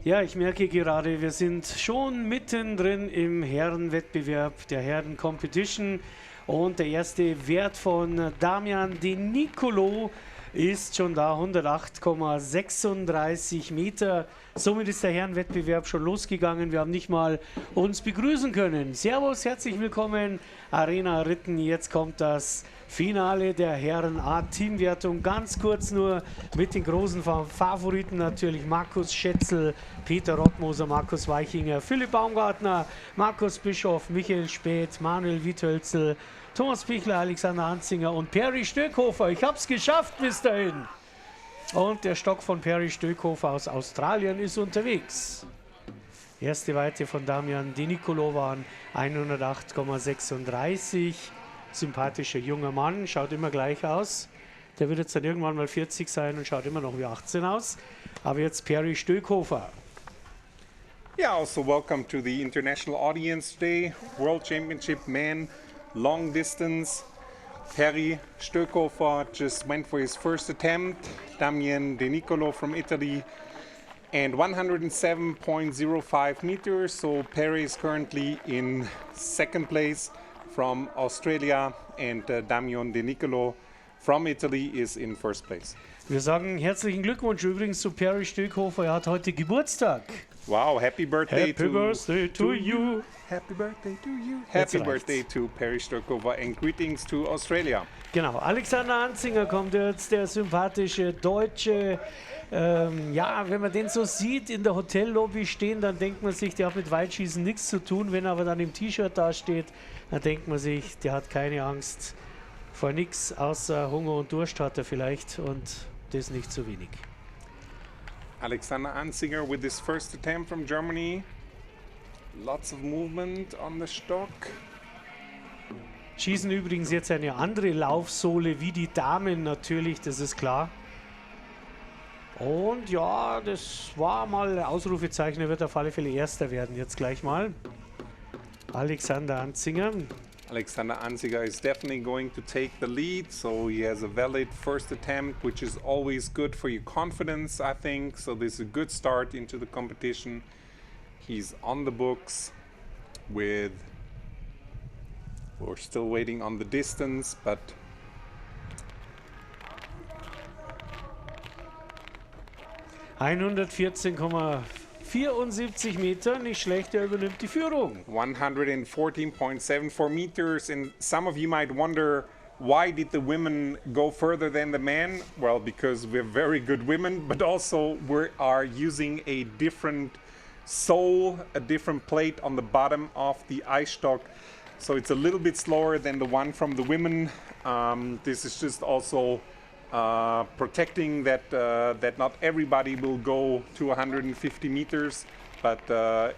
Ja, ich merke gerade, wir sind schon mittendrin im Herrenwettbewerb der Herren Competition und der erste Wert von Damian De Nicolo ist schon da, 108,36 Meter. Somit ist der Herrenwettbewerb schon losgegangen. Wir haben nicht mal uns begrüßen können. Servus, herzlich willkommen, Arena Ritten. Jetzt kommt das Finale der Herren A-Teamwertung. Ganz kurz nur mit den großen Favoriten natürlich Markus Schätzel, Peter Rottmoser, Markus Weichinger, Philipp Baumgartner, Markus Bischoff, Michael Späth, Manuel Wiethölzel, Thomas Pichler, Alexander Hanzinger und Perry Stöckhofer. Ich habe es geschafft bis dahin. Und der Stock von Perry Stöckhofer aus Australien ist unterwegs. Erste Weite von Damian De Nicolo waren 108,36. Sympathischer junger Mann, schaut immer gleich aus. Der wird jetzt dann irgendwann mal 40 sein und schaut immer noch wie 18 aus. Aber jetzt Perry Stöckhofer. Yeah, also welcome to the international audience today. World Championship Men, long distance. Perry Stöckhofer just went for his first attempt. Damian De Nicolo from Italy. And 107.05 meters. So Perry is currently in second place from Australia and Damian De Nicolo from Italy is in first place. Wir sagen herzlichen Glückwunsch übrigens zu Perry Stöckhofer. Er hat heute Geburtstag. Wow, happy birthday to you. Happy birthday to you. Happy birthday to Perry Stöckhofer and greetings to Australia. Genau, Alexander Hanzinger kommt jetzt, der sympathische Deutsche. Ja, wenn man den so sieht in der Hotellobby stehen, dann denkt man sich, der hat mit Weitschießen nichts zu tun. Wenn er aber dann im T-Shirt dasteht, dann denkt man sich, der hat keine Angst vor nichts, außer Hunger und Durst hat er vielleicht und das nicht zu wenig. Alexander Hanzinger with his first attempt from Germany. Lots of movement on the stock. Schießen übrigens jetzt eine andere Laufsohle wie die Damen natürlich, das ist klar. Und ja, das war mal ein Ausrufezeichen, er wird auf alle Fälle Erster werden jetzt gleich mal. Alexander Hanzinger. Alexander Hanzinger is definitely going to take the lead, so he has a valid first attempt, which is always good for your confidence, I think. So this is a good start into the competition. He's on the books with, we're still waiting on the distance, but 114,74 Meter, nicht schlecht, er übernimmt die Führung. 114.74 meters, and some of you might wonder, why did the women go further than the men? Well, because we're very good women, but also we are using a different sole, a different plate on the bottom of the Eisstock. So it's a little bit slower than the one from the women. This is just also protecting that not everybody will go to 150 meters, but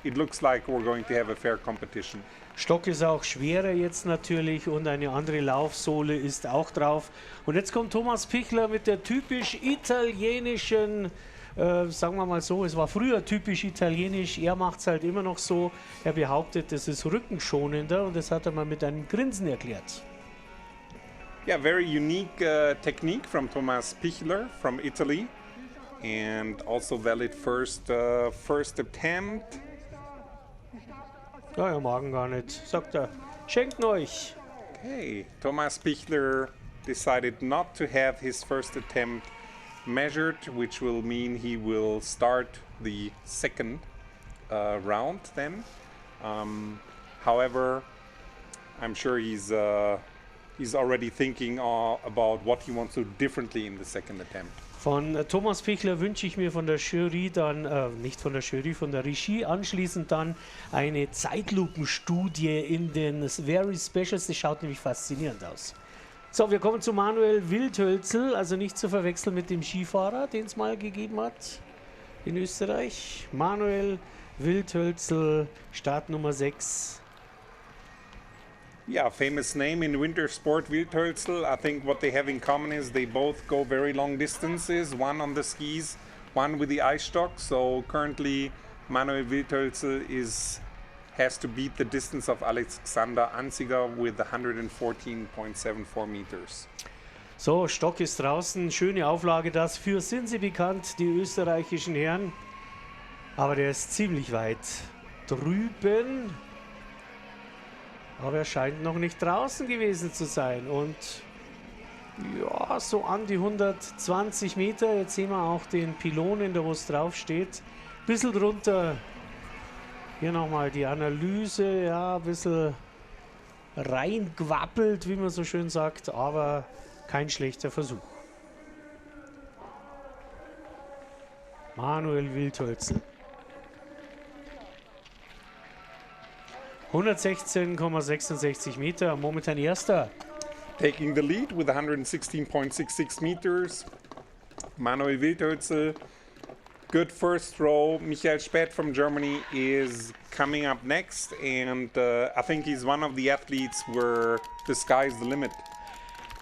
it looks like we're going to have a fair competition. Stock ist auch schwerer jetzt natürlich und eine andere Laufsohle ist auch drauf. Und jetzt kommt Thomas Pichler mit der typisch italienischen, sagen wir mal so, es war früher typisch italienisch, er macht es halt immer noch so. Er behauptet, das ist rückenschonender und das hat er mal mit einem Grinsen erklärt. Yeah, very unique technique from Thomas Pichler from Italy, and also valid first attempt. Ja, er mag ihn gar nicht, sagt er. Schenkt euch. Okay, Thomas Pichler decided not to have his first attempt measured, which will mean he will start the second round then. However, I'm sure he's already thinking about what he wants to do differently in the second attempt. Von Thomas Pichler wünsche ich mir von der Jury dann, nicht von der Jury, von der Regie anschließend dann eine Zeitlupenstudie in den Very Specials. Das schaut nämlich faszinierend aus. So, wir kommen zu Manuel Wiethölzel, also nicht zu verwechseln mit dem Skifahrer, den es mal gegeben hat in Österreich. Manuel Wiethölzel, Start Nummer 6. Yeah, famous name in winter sport, Wiethölzel. I think what they have in common is they both go very long distances, one on the skis, one with the Eisstock. So currently Manuel Wiethölzel has to beat the distance of Alexander Hanzinger with 114.74 meters. So, Stock ist draußen, schöne Auflage das für, sind sie bekannt, die österreichischen Herren. Aber der ist ziemlich weit drüben. Aber er scheint noch nicht draußen gewesen zu sein. Und ja, so an die 120 Meter. Jetzt sehen wir auch den Pylonen, da wo es drauf steht. Bisschen drunter. Hier nochmal die Analyse. Ja, ein bisschen reingewappelt, wie man so schön sagt. Aber kein schlechter Versuch. Manuel Wildhölzl. 116,66 Meter, momentan erster. Taking the lead with 116.66 meters. Manuel Wildhölzl, good first row. Michael Späth from Germany is coming up next, and I think he's one of the athletes where the sky is the limit.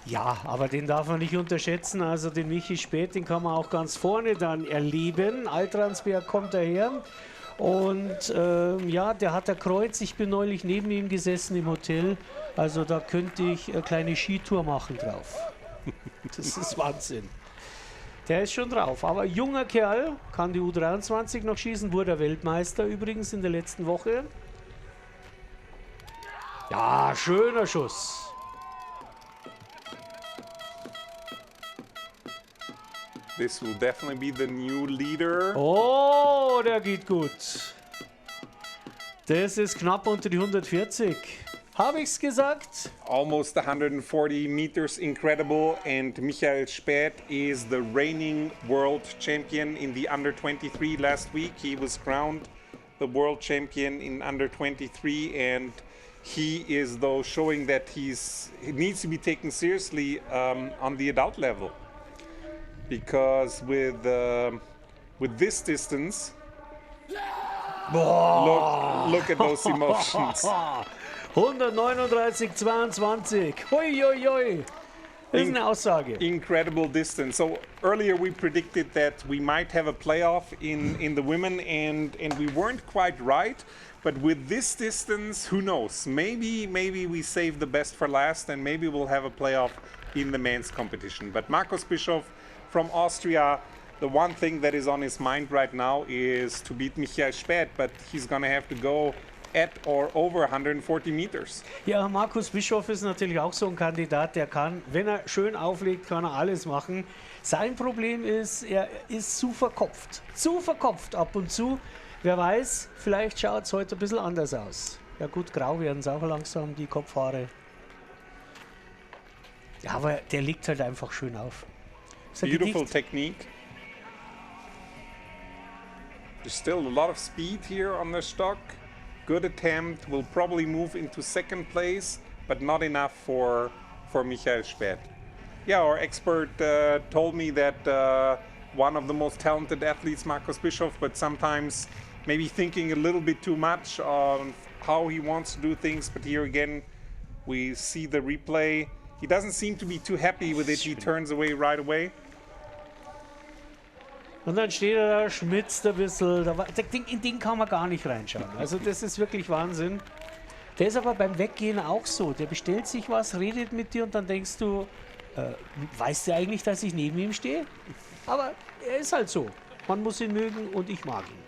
Ja, aber den darf man nicht unterschätzen. Also den Michi Späth, den kann man auch ganz vorne dann erleben. Altransberg kommt daher. Und ja, der hat ein Kreuz. Ich bin neulich neben ihm gesessen im Hotel. Also da könnte ich eine kleine Skitour machen drauf. Das ist Wahnsinn. Der ist schon drauf. Aber junger Kerl, kann die U23 noch schießen. Wurde Weltmeister übrigens in der letzten Woche. Ja, schöner Schuss. This will definitely be the new leader. Oh, der geht gut. Das ist knapp unter die 140. Habe ich's gesagt? Almost 140 meters, incredible. And Michael Späth is the reigning world champion in the under 23 last week. He was crowned the world champion in under 23, and he is though showing that he needs to be taken seriously on the adult level. Because with this distance, look at those emotions. 139,22. Hui, hui, hui. Das ist eine Aussage. Incredible distance. So earlier we predicted that we might have a playoff in the women, and we weren't quite right. But with this distance, who knows? Maybe we save the best for last, and maybe we'll have a playoff in the men's competition. But Markus Bischof from Austria, the one thing that is on his mind right now is to beat Michael Späth, but he's gonna have to go at or over 140 meters. Ja, Markus Bischof ist natürlich auch so ein Kandidat, der kann, wenn er schön auflegt, kann er alles machen. Sein Problem ist, er ist zu verkopft. Zu verkopft ab und zu. Wer weiß, vielleicht schaut es heute ein bisschen anders aus. Ja gut, grau werden es auch langsam, die Kopfhaare. Ja, aber der liegt halt einfach schön auf. Beautiful technique. There's still a lot of speed here on the stock. Good attempt. Will probably move into second place, but not enough for Michael Späth. Yeah, our expert told me that one of the most talented athletes, Markus Bischof, but sometimes maybe thinking a little bit too much on how he wants to do things. But here again, we see the replay. He doesn't seem to be too happy with it. He turns away right away. Und dann steht er da, schmitzt ein bisschen. In den kann man gar nicht reinschauen. Also das ist wirklich Wahnsinn. Der ist aber beim Weggehen auch so. Der bestellt sich was, redet mit dir und dann denkst du, weißt du eigentlich, dass ich neben ihm stehe? Aber er ist halt so. Man muss ihn mögen und ich mag ihn.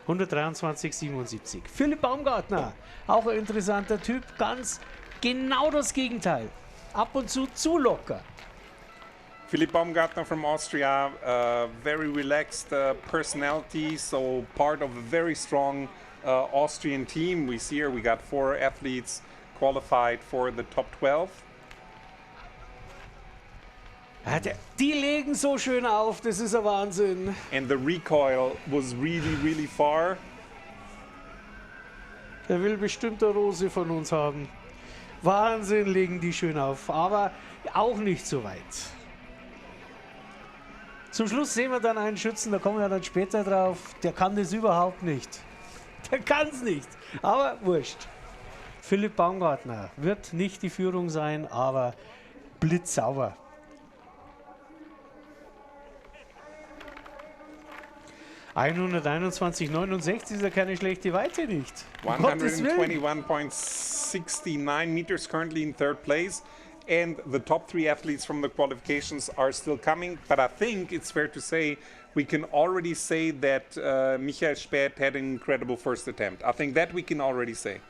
123,77. Philipp Baumgartner, auch ein interessanter Typ. Ganz genau das Gegenteil. Ab und zu locker. Philipp Baumgartner from Austria, very relaxed personality, so part of a very strong Austrian team. We see here we got 4 athletes qualified for the top 12. Die legen so schön auf, das ist ein Wahnsinn. And the recoil was really, really far. Der will bestimmt eine Rose von uns haben. Wahnsinn, legen die schön auf, aber auch nicht so weit. Zum Schluss sehen wir dann einen Schützen, da kommen wir dann später drauf. Der kann das überhaupt nicht. Der kann es nicht, aber wurscht. Philipp Baumgartner wird nicht die Führung sein, aber blitzsauber. (121,69) ist ja keine schlechte Weite nicht. 121.69 meters currently in third place. And the top 3 athletes from the qualifications are still coming. But I think it's fair to say we can already say that Michael Späth had an incredible first attempt. I think that we can already say.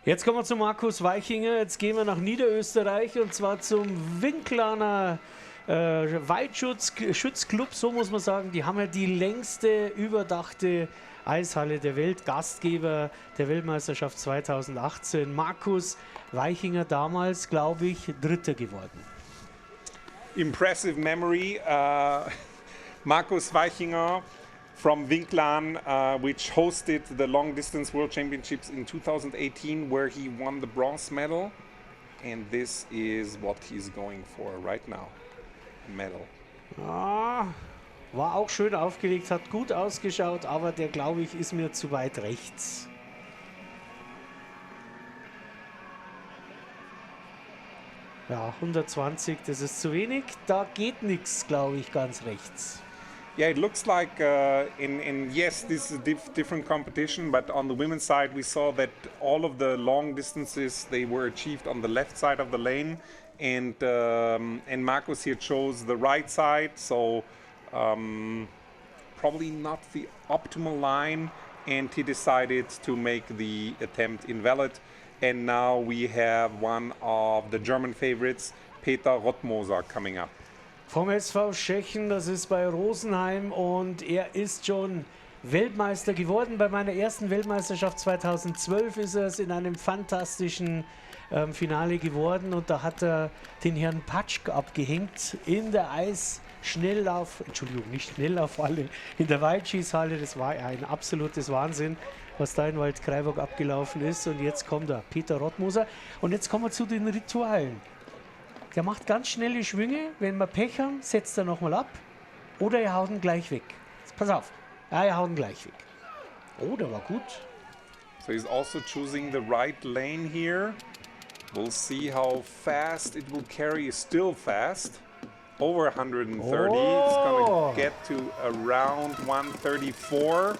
Jetzt kommen wir zu Markus Weichinger. Jetzt gehen wir nach Niederösterreich und zwar zum Winklaner Weitschutzclub, so muss man sagen. Die haben ja die längste überdachte Eishalle der Welt, Gastgeber der Weltmeisterschaft 2018. Markus Weichinger damals, glaube ich, Dritter geworden. Impressive memory. Markus Weichinger from Winklan, which hosted the long distance world championships in 2018, where he won the bronze medal. And this is what he's going for right now. Medal. Ah, war auch schön aufgelegt, hat gut ausgeschaut, aber der, glaube ich, ist mir zu weit rechts. Ja, 120, das ist zu wenig. Da geht nichts, glaube ich, ganz rechts. Yeah, it looks like yes, this is a different competition, but on the women's side we saw that all of the long distances, they were achieved on the left side of the lane, and Markus here chose the right side, so probably not the optimal line, and he decided to make the attempt invalid. And now we have one of the German favorites, Peter Rottmoser, coming up. Vom SV Tschechen, das ist bei Rosenheim, und er ist schon Weltmeister geworden. Bei meiner ersten Weltmeisterschaft 2012 ist er es in einem fantastischen Finale geworden, und da hat er den Herrn Patschk abgehängt in der nicht Schnelllaufhalle, in der Weitschießhalle. Das war ein absolutes Wahnsinn, was da in Waldkraiburg abgelaufen ist. Und jetzt kommt er, Peter Rottmoser. Und jetzt kommen wir zu den Ritualen. Der macht ganz schnelle Schwünge. Wenn wir Pech haben, setzt er nochmal ab. Oder er haut ihn gleich weg. Pass auf. Ja, er haut ihn gleich weg. Oh, der war gut. So he's also choosing the right lane here. We'll see how fast it will carry. It's still fast. Over 130. Oh. It's going to get to around 134.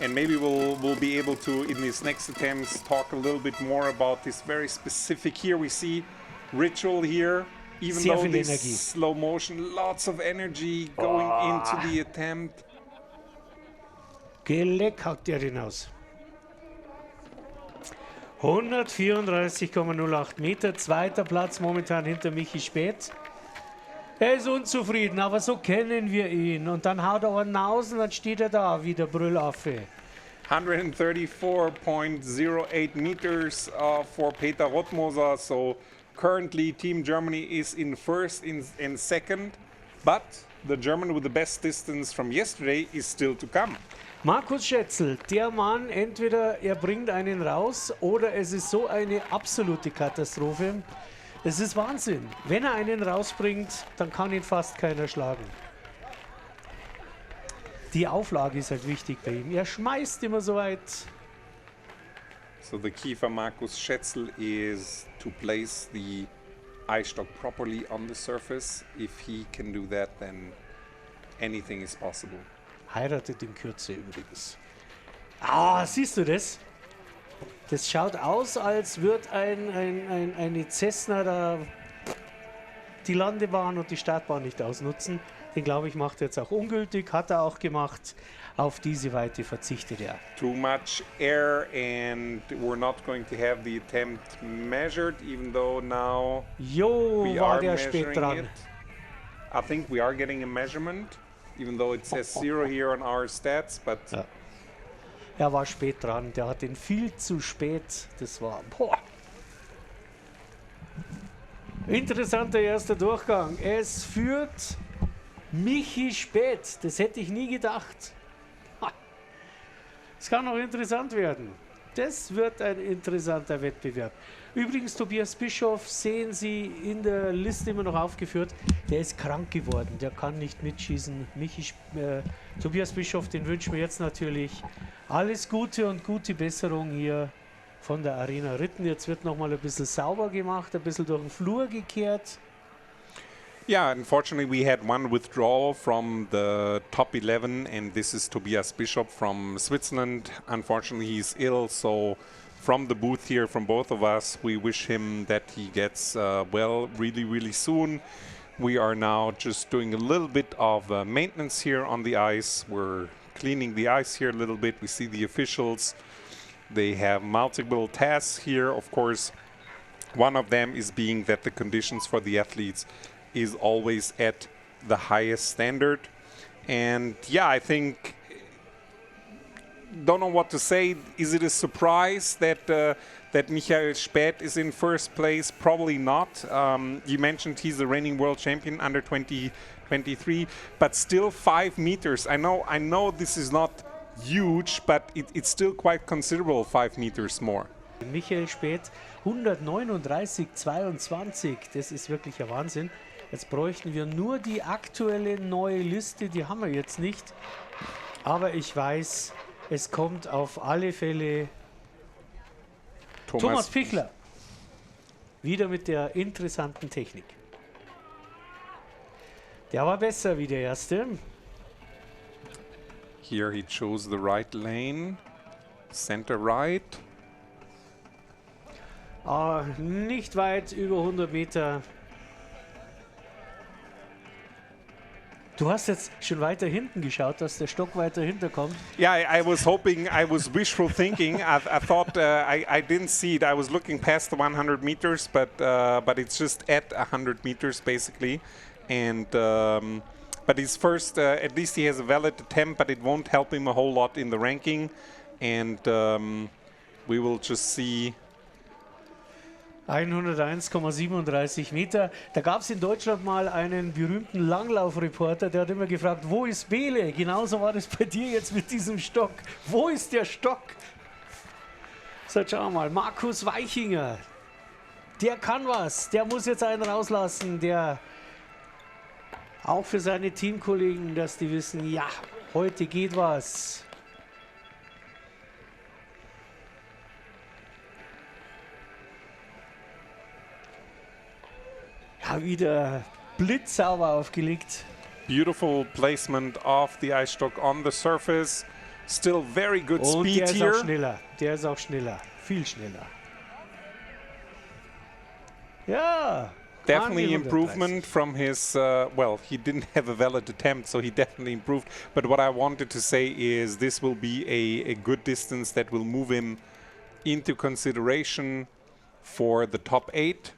And maybe we'll be able to, in these next attempts, talk a little bit more about this very specific. Here we see ritual here, even Sehr though viel this Energie. slow motion, lots of energy going into the attempt. Geleck haut der den aus. 134,08 Meter, zweiter Platz momentan hinter Michi Späth. Er ist unzufrieden, aber so kennen wir ihn. Und dann haut er einen aus und dann steht er da wie der Brüllaffe. 134.08 meters for Peter Rottmoser. So currently Team Germany is in first and second, but the German with the best distance from yesterday is still to come. Markus Schätzl, der Mann, entweder er bringt einen raus oder es ist so eine absolute Katastrophe. Es ist Wahnsinn. Wenn er einen rausbringt, dann kann ihn fast keiner schlagen. Die Auflage ist halt wichtig bei ihm. Er schmeißt immer so weit. So the key for Markus Schätzl is to place the Eisstock properly on the surface. If he can do that, then anything is possible. Heiratet in Kürze übrigens. Ah, siehst du das? Das schaut aus, als würde eine Cessna da die Landebahn und die Startbahn nicht ausnutzen. Den, glaube ich, macht er jetzt auch ungültig. Hat er auch gemacht. Auf diese Weite verzichtet er. Too much air, and we're not going to have the attempt measured, even though now Jo, we war are der spät measuring dran. it. I think we are getting a measurement, even though it says 0 here on our stats, but Ja. Er war spät dran. Der hat den viel zu spät. Das war... Boah. Interessanter erster Durchgang. Es führt Michi Späth. Das hätte ich nie gedacht. Es kann noch interessant werden. Das wird ein interessanter Wettbewerb. Übrigens, Tobias Bischof sehen Sie in der Liste immer noch aufgeführt. Der ist krank geworden. Der kann nicht mitschießen. Tobias Bischof, den wünschen wir jetzt natürlich alles Gute und gute Besserung hier von der Arena Ritten. Jetzt wird noch mal ein bisschen sauber gemacht, ein bisschen durch den Flur gekehrt. yeah, unfortunately we had one withdrawal from the top 11, and this is Tobias Bischof from Switzerland. Unfortunately he's ill, so from the booth here, from both of us, we wish him that he gets well really, really soon. We are now just doing a little bit of maintenance here on the ice. We're cleaning the ice here a little bit. We see the officials. They have multiple tasks here. Of course, one of them is being that the conditions for the athletes is always at the highest standard. And yeah, I think, don't know what to say. Is it a surprise that that Michael Späth is in first place? Probably not. You mentioned he's the reigning world champion under 23, but still 5 meters. I know this is not huge, but it's still quite considerable, 5 meters more. Michael Späth 139,22. Das ist wirklich ein Wahnsinn. Jetzt bräuchten wir nur die aktuelle neue Liste, die haben wir jetzt nicht. Aber ich weiß, es kommt auf alle Fälle Thomas Pichler. Wieder mit der interessanten Technik. Der war besser wie der erste. Here he chose the right lane, center right. Nicht weit über 100 Meter. Du hast jetzt schon weiter hinten geschaut, dass der Stock weiter hinterkommt. Yeah, I was hoping, I was wishful thinking. I thought I didn't see it. I was looking past the 100 meters, but it's just at 100 meters basically. And but his first, at least he has a valid attempt, but it won't help him a whole lot in the ranking. And we will just see. 101,37 Meter. Da gab es in Deutschland mal einen berühmten Langlaufreporter, der hat immer gefragt, wo ist Bele? Genauso war das bei dir jetzt mit diesem Stock. Wo ist der Stock? So, schau mal, Markus Weichinger. Der kann was. Der muss jetzt einen rauslassen. Der auch für seine Teamkollegen, dass die wissen, ja, heute geht was. Ja, wieder blitzsauber aufgelegt. Beautiful placement of the Eisstock on the surface. Still very good Und speed der ist here. auch schneller. Der ist auch schneller. Viel schneller. Ja. Definitely an die 130. improvement from his, well, he didn't have a valid attempt, so he definitely improved. But what I wanted to say is this will be a good distance that will move him into consideration for the top 8.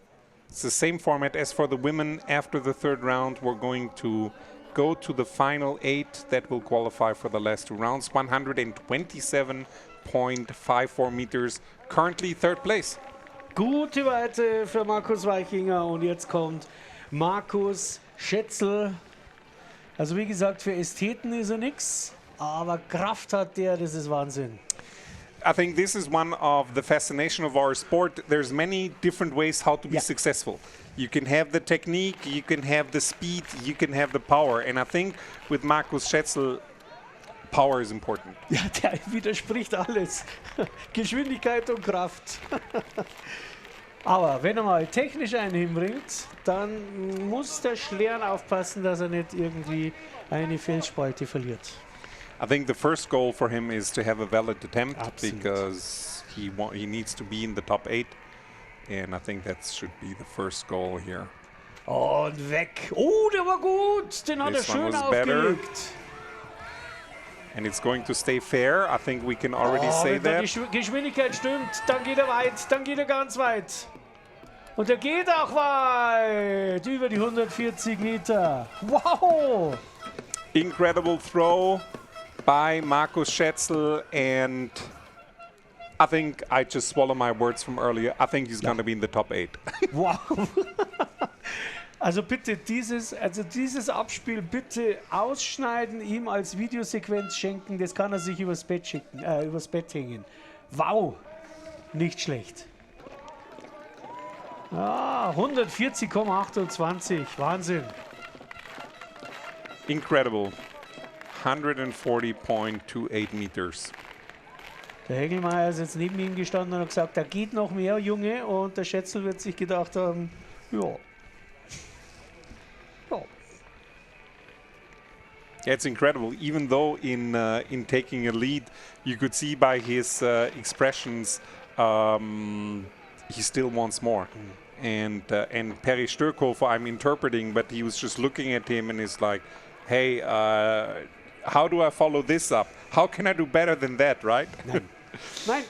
It's the same format as for the women. After the third round, we're going to go to the final 8 that will qualify for the last 2 rounds. 127.54 meters, currently third place. Gute Weite für Markus Weichinger und jetzt kommt Markus Schätzl. Also wie gesagt, für Ästheten ist er nix, aber Kraft hat der, das ist Wahnsinn. I think this is one of the fascination of our sport. There's many different ways how to be successful. You can have the technique, you can have the speed, you can have the power. And I think with Markus Schätzl, power is important. Ja, der widerspricht alles. Geschwindigkeit und Kraft. Aber wenn er mal technisch einen hinbringt, dann muss der Schlern aufpassen, dass er nicht irgendwie eine Felsspalte verliert. I think the first goal for him is to have a valid attempt. Absolut. Because he needs to be in the top 8. And I think that should be the first goal here. Und weg. Oh, der war gut. Den hat er This one schön was better. aufgelegt. And it's going to stay fair. I think we can already say Wenn da that. die Geschwindigkeit stimmt, dann geht er weit, dann geht er ganz weit. Und er geht auch weit, über die 140 Meter. Wow! Incredible throw by Markus Schätzl, and I think I just swallow my words from earlier. I think he's going to be in the top 8. Wow! Also bitte dieses Abspiel bitte ausschneiden, ihm als Videosequenz schenken, das kann er sich übers Bett hängen. Wow! Nicht schlecht. Ah, 140,28. Wahnsinn. Incredible. 140.28 meters. Der Hegelmeier ist jetzt neben ihm gestanden und hat gesagt, da geht noch mehr, Junge. Und der Schätzl wird sich gedacht haben, ja. Yeah, it's incredible. Even though in taking a lead, you could see by his expressions, he still wants more. and Perry Sturkhofer I'm interpreting, but he was just looking at him and is like, hey, how do I follow this up? How can I do better than that, right? Nein. Nein.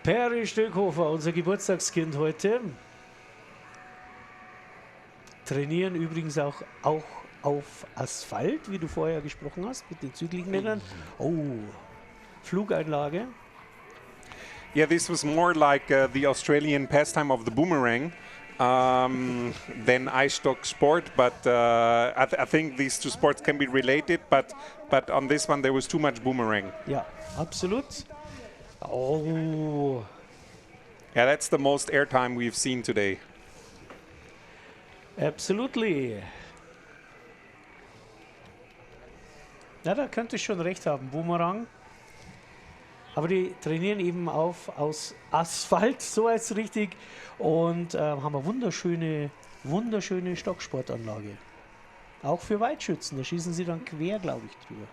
Perry Stöckhofer, unser Geburtstagskind heute. Trainieren übrigens auch auf Asphalt, wie du vorher gesprochen hast, mit den Zügelmännern. Oh, Flugeinlage. Yeah, this was more like the Australian pastime of the boomerang than Eisstock sport, but I think these two sports can be related, but on this one there was too much boomerang. Ja, absolut. Oh. Yeah, that's the most airtime we've seen today. Absolutely. Ja, da könnte ich schon recht haben, Boomerang. Aber die trainieren eben aus Asphalt, so heißt es richtig. Und haben eine wunderschöne Stocksportanlage. Auch für Weitschützen, da schießen sie dann quer, glaube ich, drüber.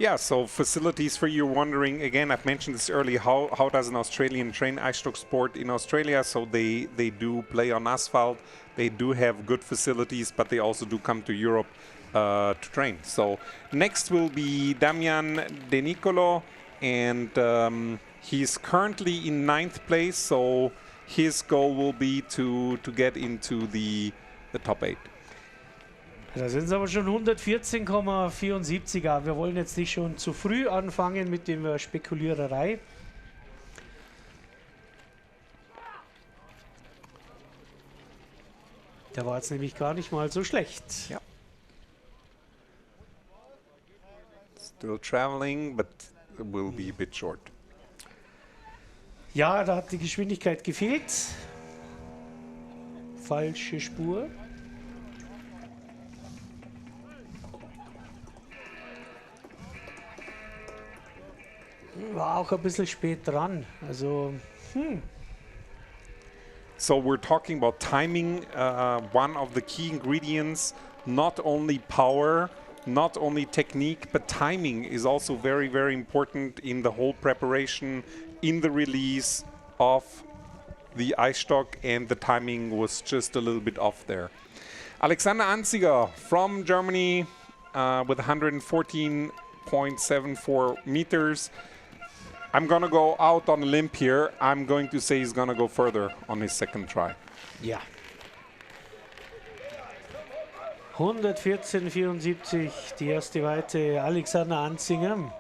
Yeah, so facilities for you wondering, again, I've mentioned this earlier, how does an Australian train Eisstock sport in Australia? So they do play on asphalt, they do have good facilities, but they also do come to Europe to train. So next will be Damian De Nicolo, and he's currently in 9th place, so his goal will be to get into the top 8. Da sind es aber schon 114,74. Wir wollen jetzt nicht schon zu früh anfangen mit der Spekuliererei. Der war jetzt nämlich gar nicht mal so schlecht. Ja. Still traveling, but will be a bit short. Ja, da hat die Geschwindigkeit gefehlt. Falsche Spur. War auch ein bisschen spät dran. Also, So we're talking about timing, one of the key ingredients, not only power, not only technique, but timing is also very, very important in the whole preparation, in the release of the Eisstock, and the timing was just a little bit off there. Alexander Anziger from Germany with 114.74 meters. I'm going to go out on a limb here. I'm going to say he's going to go further on his second try. ja. 114,74, die erste Weite, Alexander Anzinger.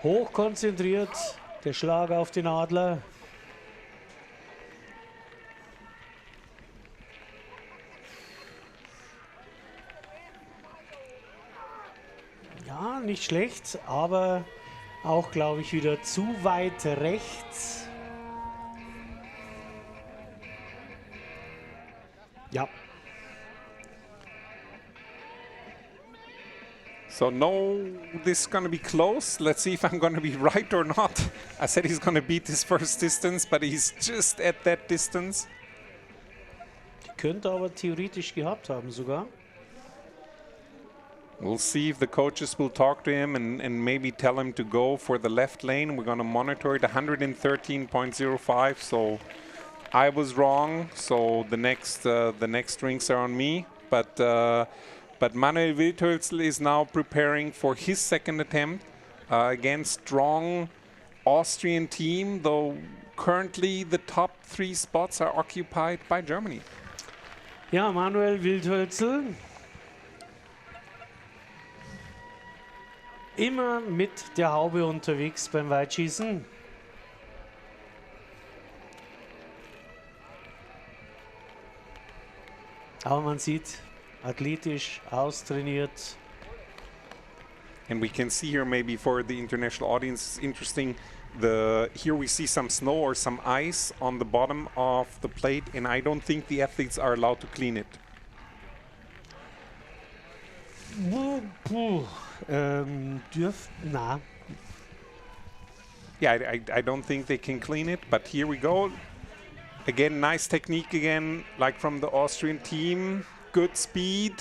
Hochkonzentriert, der Schlag auf den Adler. Ja, nicht schlecht, aber auch, glaube ich, wieder zu weit rechts. Ja. So no, this is going to be close. Let's see if I'm going to be right or not. I said he's going to beat his first distance, but he's just at that distance. Könnte aber theoretisch gehabt haben sogar. We'll see if the coaches will talk to him and maybe tell him to go for the left lane. We're going to monitor it, 113.05. So I was wrong. So the next rings are on me. But Manuel Wildhölzl is now preparing for his second attempt against strong Austrian team, though currently the top 3 spots are occupied by Germany. Ja, Manuel Wildhölzl. Immer mit der Haube unterwegs beim Weitschießen. Aber man sieht, athletisch, austrainiert. And we can see here, maybe for the international audience, it's interesting. Here we see some snow or some ice on the bottom of the plate, and I don't think the athletes are allowed to clean it. Na. Yeah, I don't think they can clean it, but here we go. Again, nice technique again, like from the Austrian team. Good speed.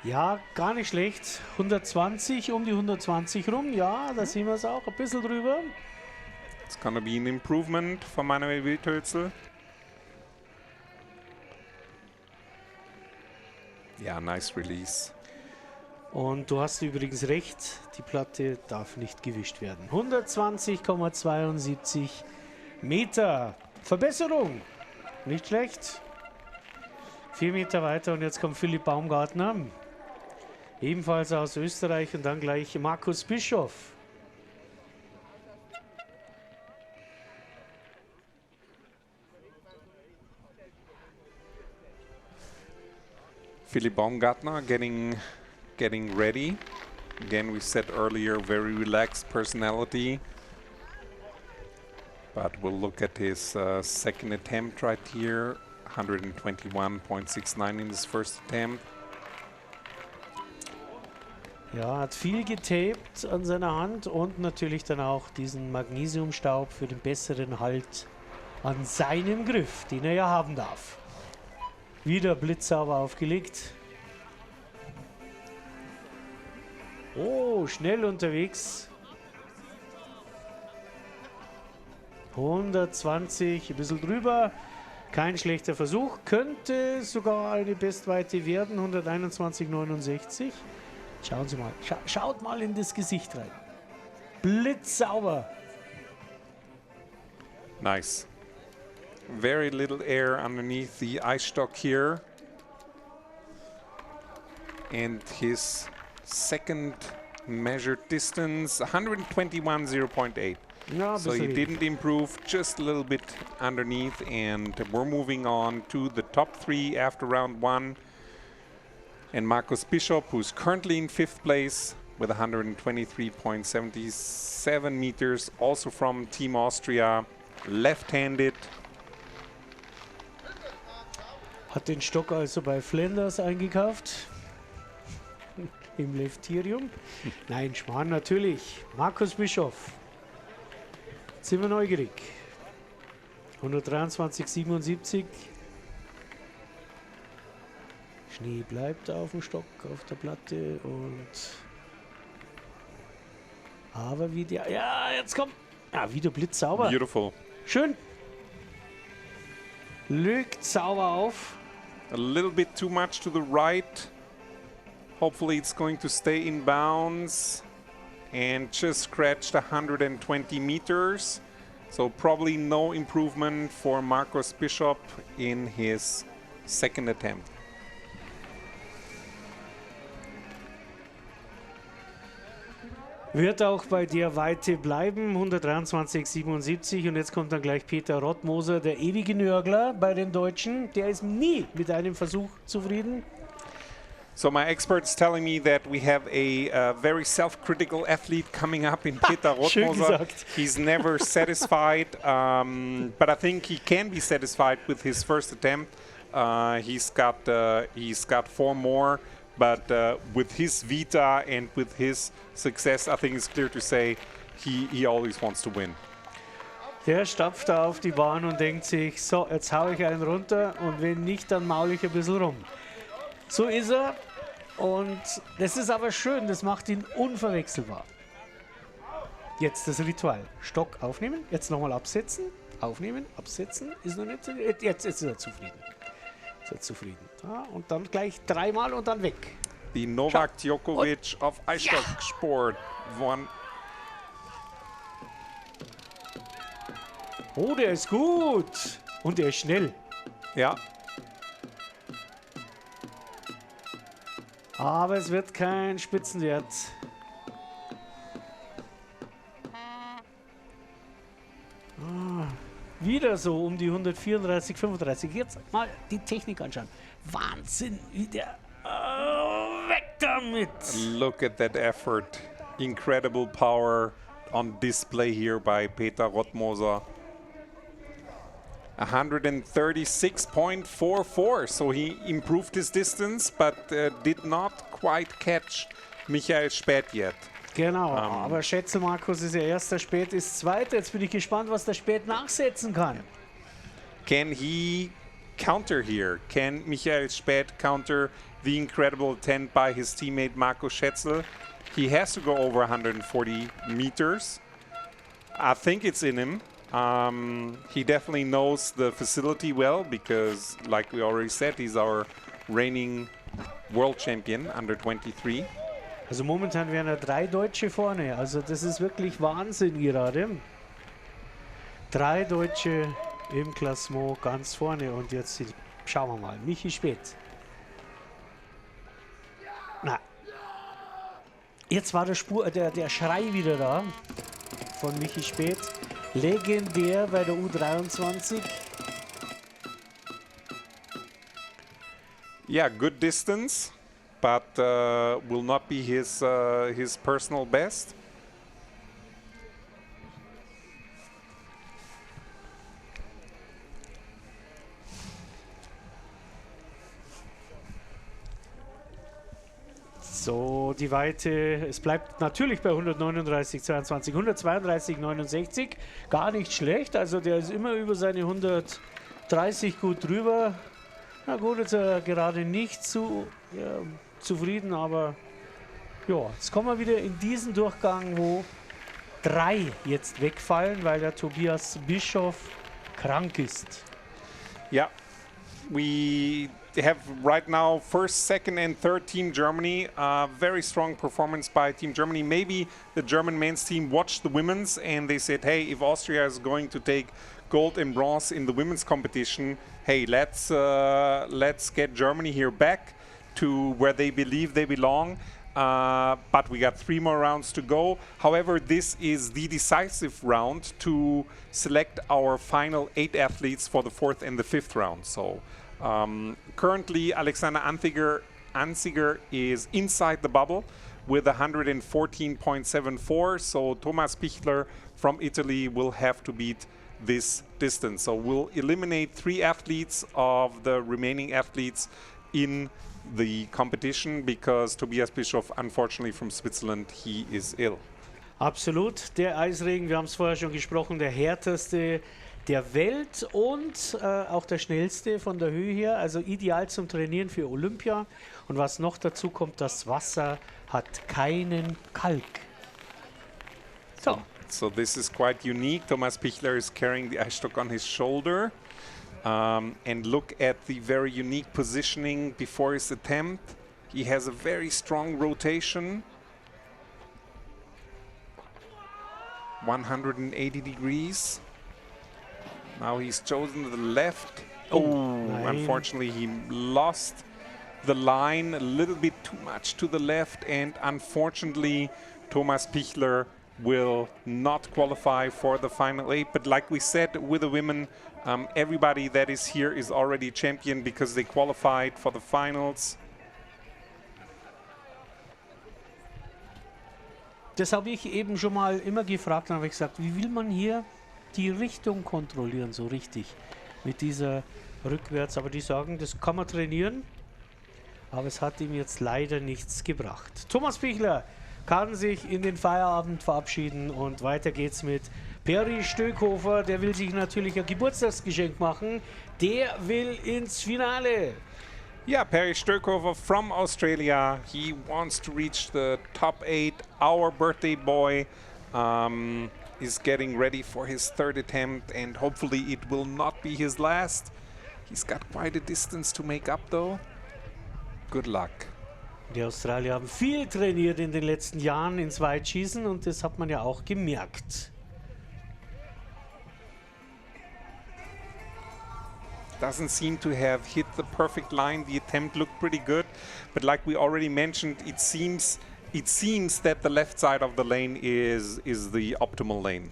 Ja, gar nicht schlecht. 120, um die 120 rum. Ja, da sehen wir es auch. Ein bisschen drüber. It's gonna be an improvement for Manuel Wildhölzel. Ja, nice release. Und du hast übrigens recht, die Platte darf nicht gewischt werden. 120,72 Meter. Verbesserung. Nicht schlecht. 4 Meter weiter und jetzt kommt Philipp Baumgartner. Ebenfalls aus Österreich und dann gleich Markus Bischof. Philipp Baumgartner getting ready. Again, we said earlier, very relaxed personality. But we'll look at his second attempt right here. 121.69 in his first attempt. Ja, hat viel getaped an seiner Hand und natürlich dann auch diesen Magnesiumstaub für den besseren Halt an seinem Griff, den er ja haben darf. Wieder blitzsauber aufgelegt. Oh, schnell unterwegs. 120, ein bisschen drüber. Kein schlechter Versuch. Könnte sogar eine Bestweite werden. 121,69. Schauen Sie mal. Schaut mal in das Gesicht rein. Blitzsauber. Nice. Very little air underneath the Eisstock here. And his second measured distance, 121.0.8. Ja, So he didn't improve, just a little bit underneath, and we're moving on to the top 3 after round 1. And Markus Bischof, who's currently in 5th place with 123.77 meters, also from Team Austria, left-handed. Hat den Stock also bei Flanders eingekauft. Im Lefterium. Nein, Schmarrn natürlich. Markus Bischof. Jetzt sind wir neugierig. 123,77. Schnee bleibt auf dem Stock, auf der Platte und... Aber wieder... Ja, jetzt kommt... Ja, wieder blitzsauber. Beautiful. Schön. Lügt sauber auf. A little bit too much to the right. Hopefully it's going to stay in bounds. And just scratched 120 meters. So probably no improvement for Markus Bischof in his second attempt. Wird auch bei der Weite bleiben, 123,77. Und jetzt kommt dann gleich Peter Rottmoser, der ewige Nörgler bei den Deutschen. Der ist nie mit einem Versuch zufrieden. So my experts telling me that we have a very self-critical athlete coming up in Peter Rottmoser. He's never satisfied, but I think he can be satisfied with his first attempt. He's got 4 more. But with his vita and with his success, I think it's clear to say he always wants to win. Der stapft da auf die Bahn und denkt sich, so, jetzt hau ich einen runter und wenn nicht, dann maul ich ein bisschen rum. So ist er und das ist aber schön, das macht ihn unverwechselbar. Jetzt das Ritual. Stock aufnehmen, jetzt nochmal absetzen, aufnehmen, absetzen, ist noch nicht, jetzt ist er zufrieden. Zufrieden. Ja, und dann gleich 3-mal und dann weg. The Novak Djokovic of Eisstock Sport won. Oh, der ist gut. Und der ist schnell. Ja. Aber es wird kein Spitzenwert. Wieder so um die 134, 35. Jetzt mal die Technik anschauen. Wahnsinn, wie der... weg damit! Look at that effort. Incredible power on display here by Peter Rottmoser. 136.44. So he improved his distance, but did not quite catch Michael Späth yet. Genau, aber schätze Markus ist ja erster, Späth ist zweiter. Jetzt bin ich gespannt, was der Späth nachsetzen kann. Can he counter here? Can Michael Späth counter the incredible attempt by his teammate Marco Schätzl? He has to go over 140 meters. I think it's in him. He definitely knows the facility well because, like we already said, he's our reigning world champion under 23. Also momentan wären ja 3 Deutsche vorne. Also das ist wirklich Wahnsinn gerade. 3 Deutsche im Klassement ganz vorne. Und jetzt schauen wir mal. Michi Späth. Na. Jetzt war der Schrei wieder da von Michi Späth. Legendär bei der U23. Yeah, good distance, but will not be his personal best. So, die Weite, es bleibt natürlich bei 139,22, 132,69, gar nicht schlecht, also der ist immer über seine 130 gut drüber. Na gut, jetzt gerade nicht zufrieden, aber ja, jetzt kommen wir wieder in diesen Durchgang, wo 3 jetzt wegfallen, weil der Tobias Bischof krank ist. Yeah, we have right now first, second and third team Germany. Very strong performance by Team Germany. Maybe the German men's team watched the women's and they said, hey, if Austria is going to take gold and bronze in the women's competition, hey, let's get Germany here back to where they believe they belong. But we got 3 more rounds to go. However, this is the decisive round to select our final 8 athletes for the 4th and the 5th round. So currently, Alexander Anziger is inside the bubble with 114.74. So Thomas Pichler from Italy will have to beat this distance. So we'll eliminate 3 athletes of the remaining athletes in the competition because Tobias Bischof, unfortunately from Switzerland, he is ill. Absolut, der Eisregen, wir haben es vorher schon gesprochen, der härteste der Welt und auch der schnellste von der Höhe her, also ideal zum Trainieren für Olympia. Und was noch dazu kommt, das Wasser hat keinen Kalk. So this is quite unique. Thomas Pichler is carrying the Eisstock on his shoulder. And look at the very unique positioning before his attempt. He has a very strong rotation. 180 degrees. Now he's chosen the left. Unfortunately he lost the line a little bit too much to the left, and unfortunately Thomas Pichler will not qualify for the final 8. But like we said with the women, everybody that is here is already champion because they qualified for the finals. Das habe ich eben schon mal immer gefragt und habe gesagt, wie will man hier die Richtung kontrollieren, so richtig mit dieser rückwärts. Aber die sagen, das kann man trainieren, aber es hat ihm jetzt leider nichts gebracht. Thomas Pichler kann sich in den Feierabend verabschieden und weiter geht's mit Perry Stöckhofer. Der will sich natürlich ein Geburtstagsgeschenk machen. Der will ins Finale. Yeah, Perry Stöckhofer from Australia. He wants to reach the top 8. Our birthday boy is getting ready for his 3rd attempt, and hopefully it will not be his last. He's got quite a distance to make up though. Good luck. Die Australier haben viel trainiert in den letzten Jahren ins Weitschießen und das hat man ja auch gemerkt. Doesn't seem to have hit the perfect line. The attempt looked pretty good, but like we already mentioned, it seems that the left side of the lane is the optimal lane.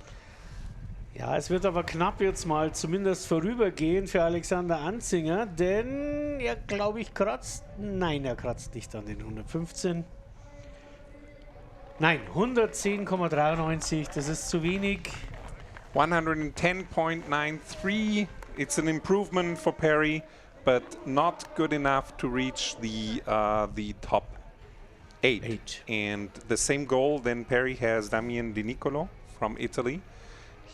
Ja, es wird aber knapp jetzt mal zumindest vorübergehen für Alexander Anzinger, denn er, glaube ich, kratzt. Nein, er kratzt nicht an den 115. Nein, 110,93, das ist zu wenig. 110.93. It's an improvement for Perry, but not good enough to reach the top 8. And the same goal then Perry has Damien Di Nicolo from Italy.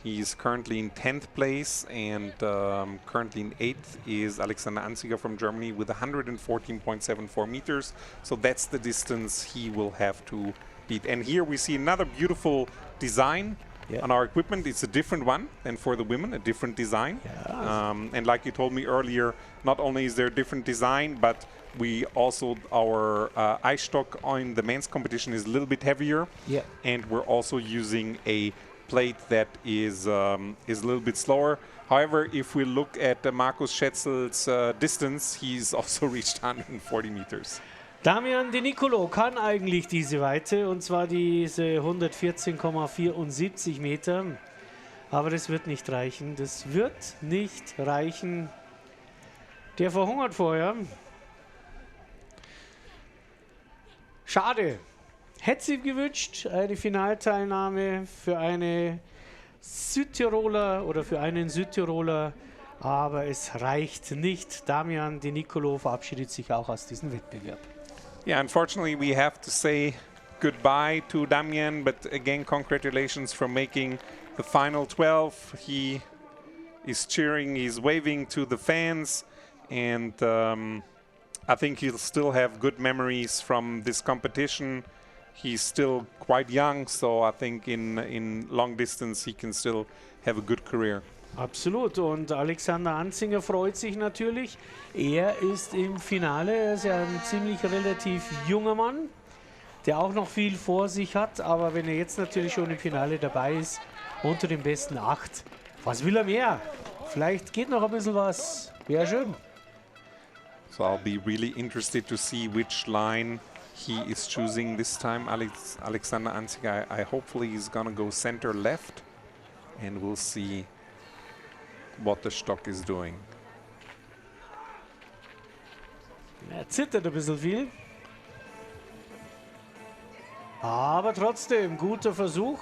He's currently in 10th place, and currently in 8th is Alexander Anziger from Germany with 114.74 meters. So that's the distance he will have to beat. And here we see another beautiful design on our equipment. It's a different one than for the women, a different design. And like you told me earlier, not only is there a different design, but we also, our Eisstock on the men's competition is a little bit heavier. And we're also using a plate that is a little bit slower. However, if we look at Markus Schätzel's distance, he's also reached 140 meters. Damian De Nicolo kann eigentlich diese Weite, und zwar diese 114,74 Meter. Aber das wird nicht reichen. Das wird nicht reichen. Der verhungert vorher. Schade. Hätte sie gewünscht, eine Finalteilnahme für eine Südtiroler oder für einen Südtiroler, aber es reicht nicht. Damian De Nicolo verabschiedet sich auch aus diesem Wettbewerb. Yeah, unfortunately we have to say goodbye to Damian, but again, congratulations for making the final 12. He is cheering, he's waving to the fans, and I think he'll still have good memories from this competition. He's still quite young, so I think in long distance he can still have a good career. Absolut, und Alexander Anzinger freut sich natürlich. Er ist im Finale, er ist ja ein ziemlich relativ junger Mann, der auch noch viel vor sich hat, aber wenn er jetzt natürlich schon im Finale dabei ist, unter den besten 8, was will er mehr? Vielleicht geht noch ein bisschen was, wäre schön. So I'll be really interested to see which line he is choosing this time. Alexander Anziger, I hopefully he's gonna go center left, and we'll see what the Stock is doing. Er zittert ein bisschen viel. Aber trotzdem, guter Versuch.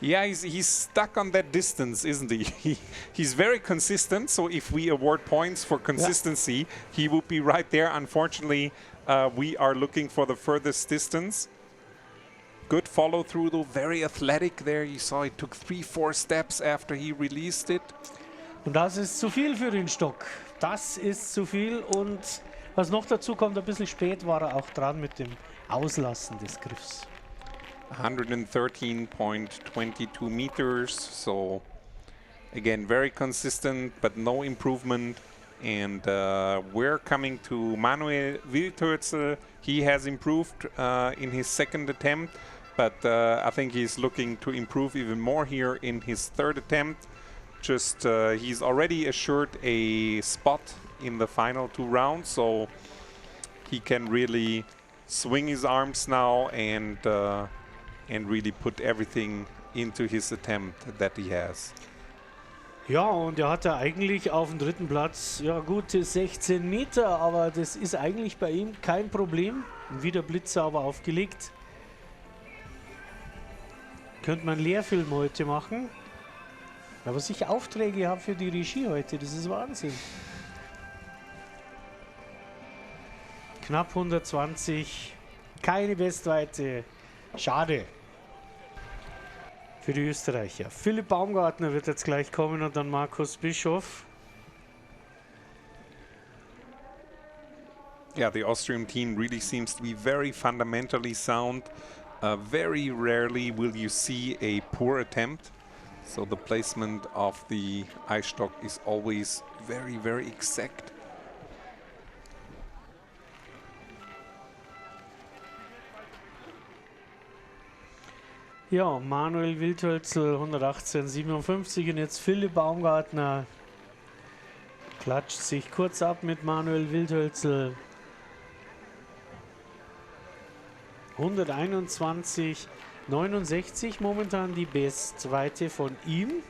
Yeah, he's stuck on that distance, isn't he? He's very consistent, so if we award points for consistency, he would be right there. Unfortunately, we are looking for the furthest distance. Good follow through, though, very athletic there. You saw he took 3-4 steps after he released it. Und das ist zu viel für den Stock. Das ist zu viel, und was noch dazu kommt, ein bisschen spät war er auch dran mit dem Auslassen des Griffs. 113.22 meters, so again very consistent but no improvement. And we're coming to Manuel Wildhölzel. He has improved in his second attempt, but I think he's looking to improve even more here in his third attempt. Just he's already assured a spot in the final 2 rounds, so he can really swing his arms now and really put everything into his attempt that he has. Ja, und er hatte eigentlich auf dem dritten Platz, ja, gute 16 Meter, aber das ist eigentlich bei ihm kein Problem. Wieder blitzsauber aufgelegt. Könnte man Lehrfilm heute machen. Aber was ich Aufträge habe für die Regie heute, das ist Wahnsinn. Knapp 120, keine Bestweite. Schade. Für die Österreicher. Philipp Baumgartner wird jetzt gleich kommen und dann Markus Bischof. Yeah, the Austrian team really seems to be very fundamentally sound. Very rarely will you see a poor attempt. So the placement of the Eisstock is always very, very exact. Ja, Manuel Wildhölzel 118,57 und jetzt Philipp Baumgartner klatscht sich kurz ab mit Manuel Wildhölzel. 121,69 momentan die Bestweite von ihm.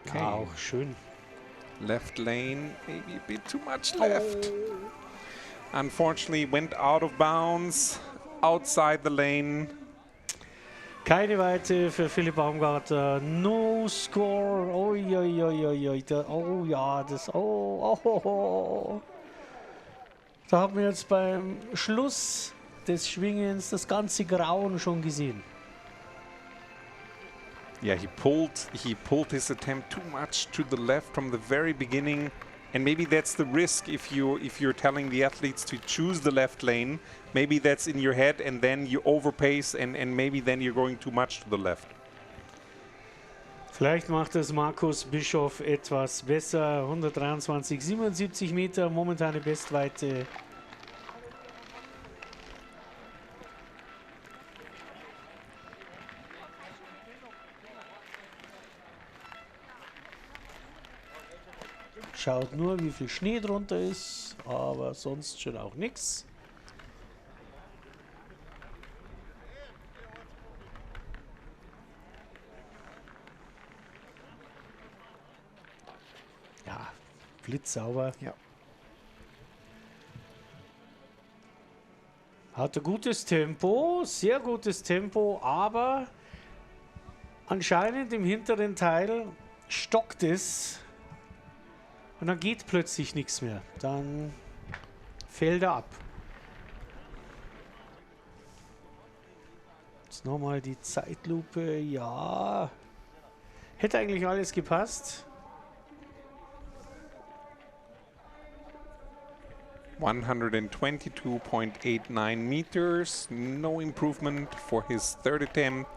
Okay. Ja, auch schön. Left lane, maybe a bit too much left. Unfortunately, went out of bounds, outside the lane. Keine Weite für Philipp Baumgartner. No score. Oh, ja, das. Da haben wir jetzt beim Schluss des Schwingens das ganze Grauen schon gesehen. Yeah, he pulled his attempt too much to the left from the very beginning, and maybe that's the risk if you're telling the athletes to choose the left lane. Maybe that's in your head, and then you overpace, and maybe then you're going too much to the left. Vielleicht macht es Markus Bischof etwas besser. 123,77 Meter, momentane Bestweite. Schaut nur, wie viel Schnee drunter ist, aber sonst schon auch nichts. Ja, blitzsauber. Ja. Hatte gutes Tempo, sehr gutes Tempo, aber anscheinend im hinteren Teil stockt es. Und dann geht plötzlich nichts mehr. Dann fällt er ab. Jetzt nochmal die Zeitlupe. Ja. Hätte eigentlich alles gepasst. 122.89 meters. No improvement for his third attempt.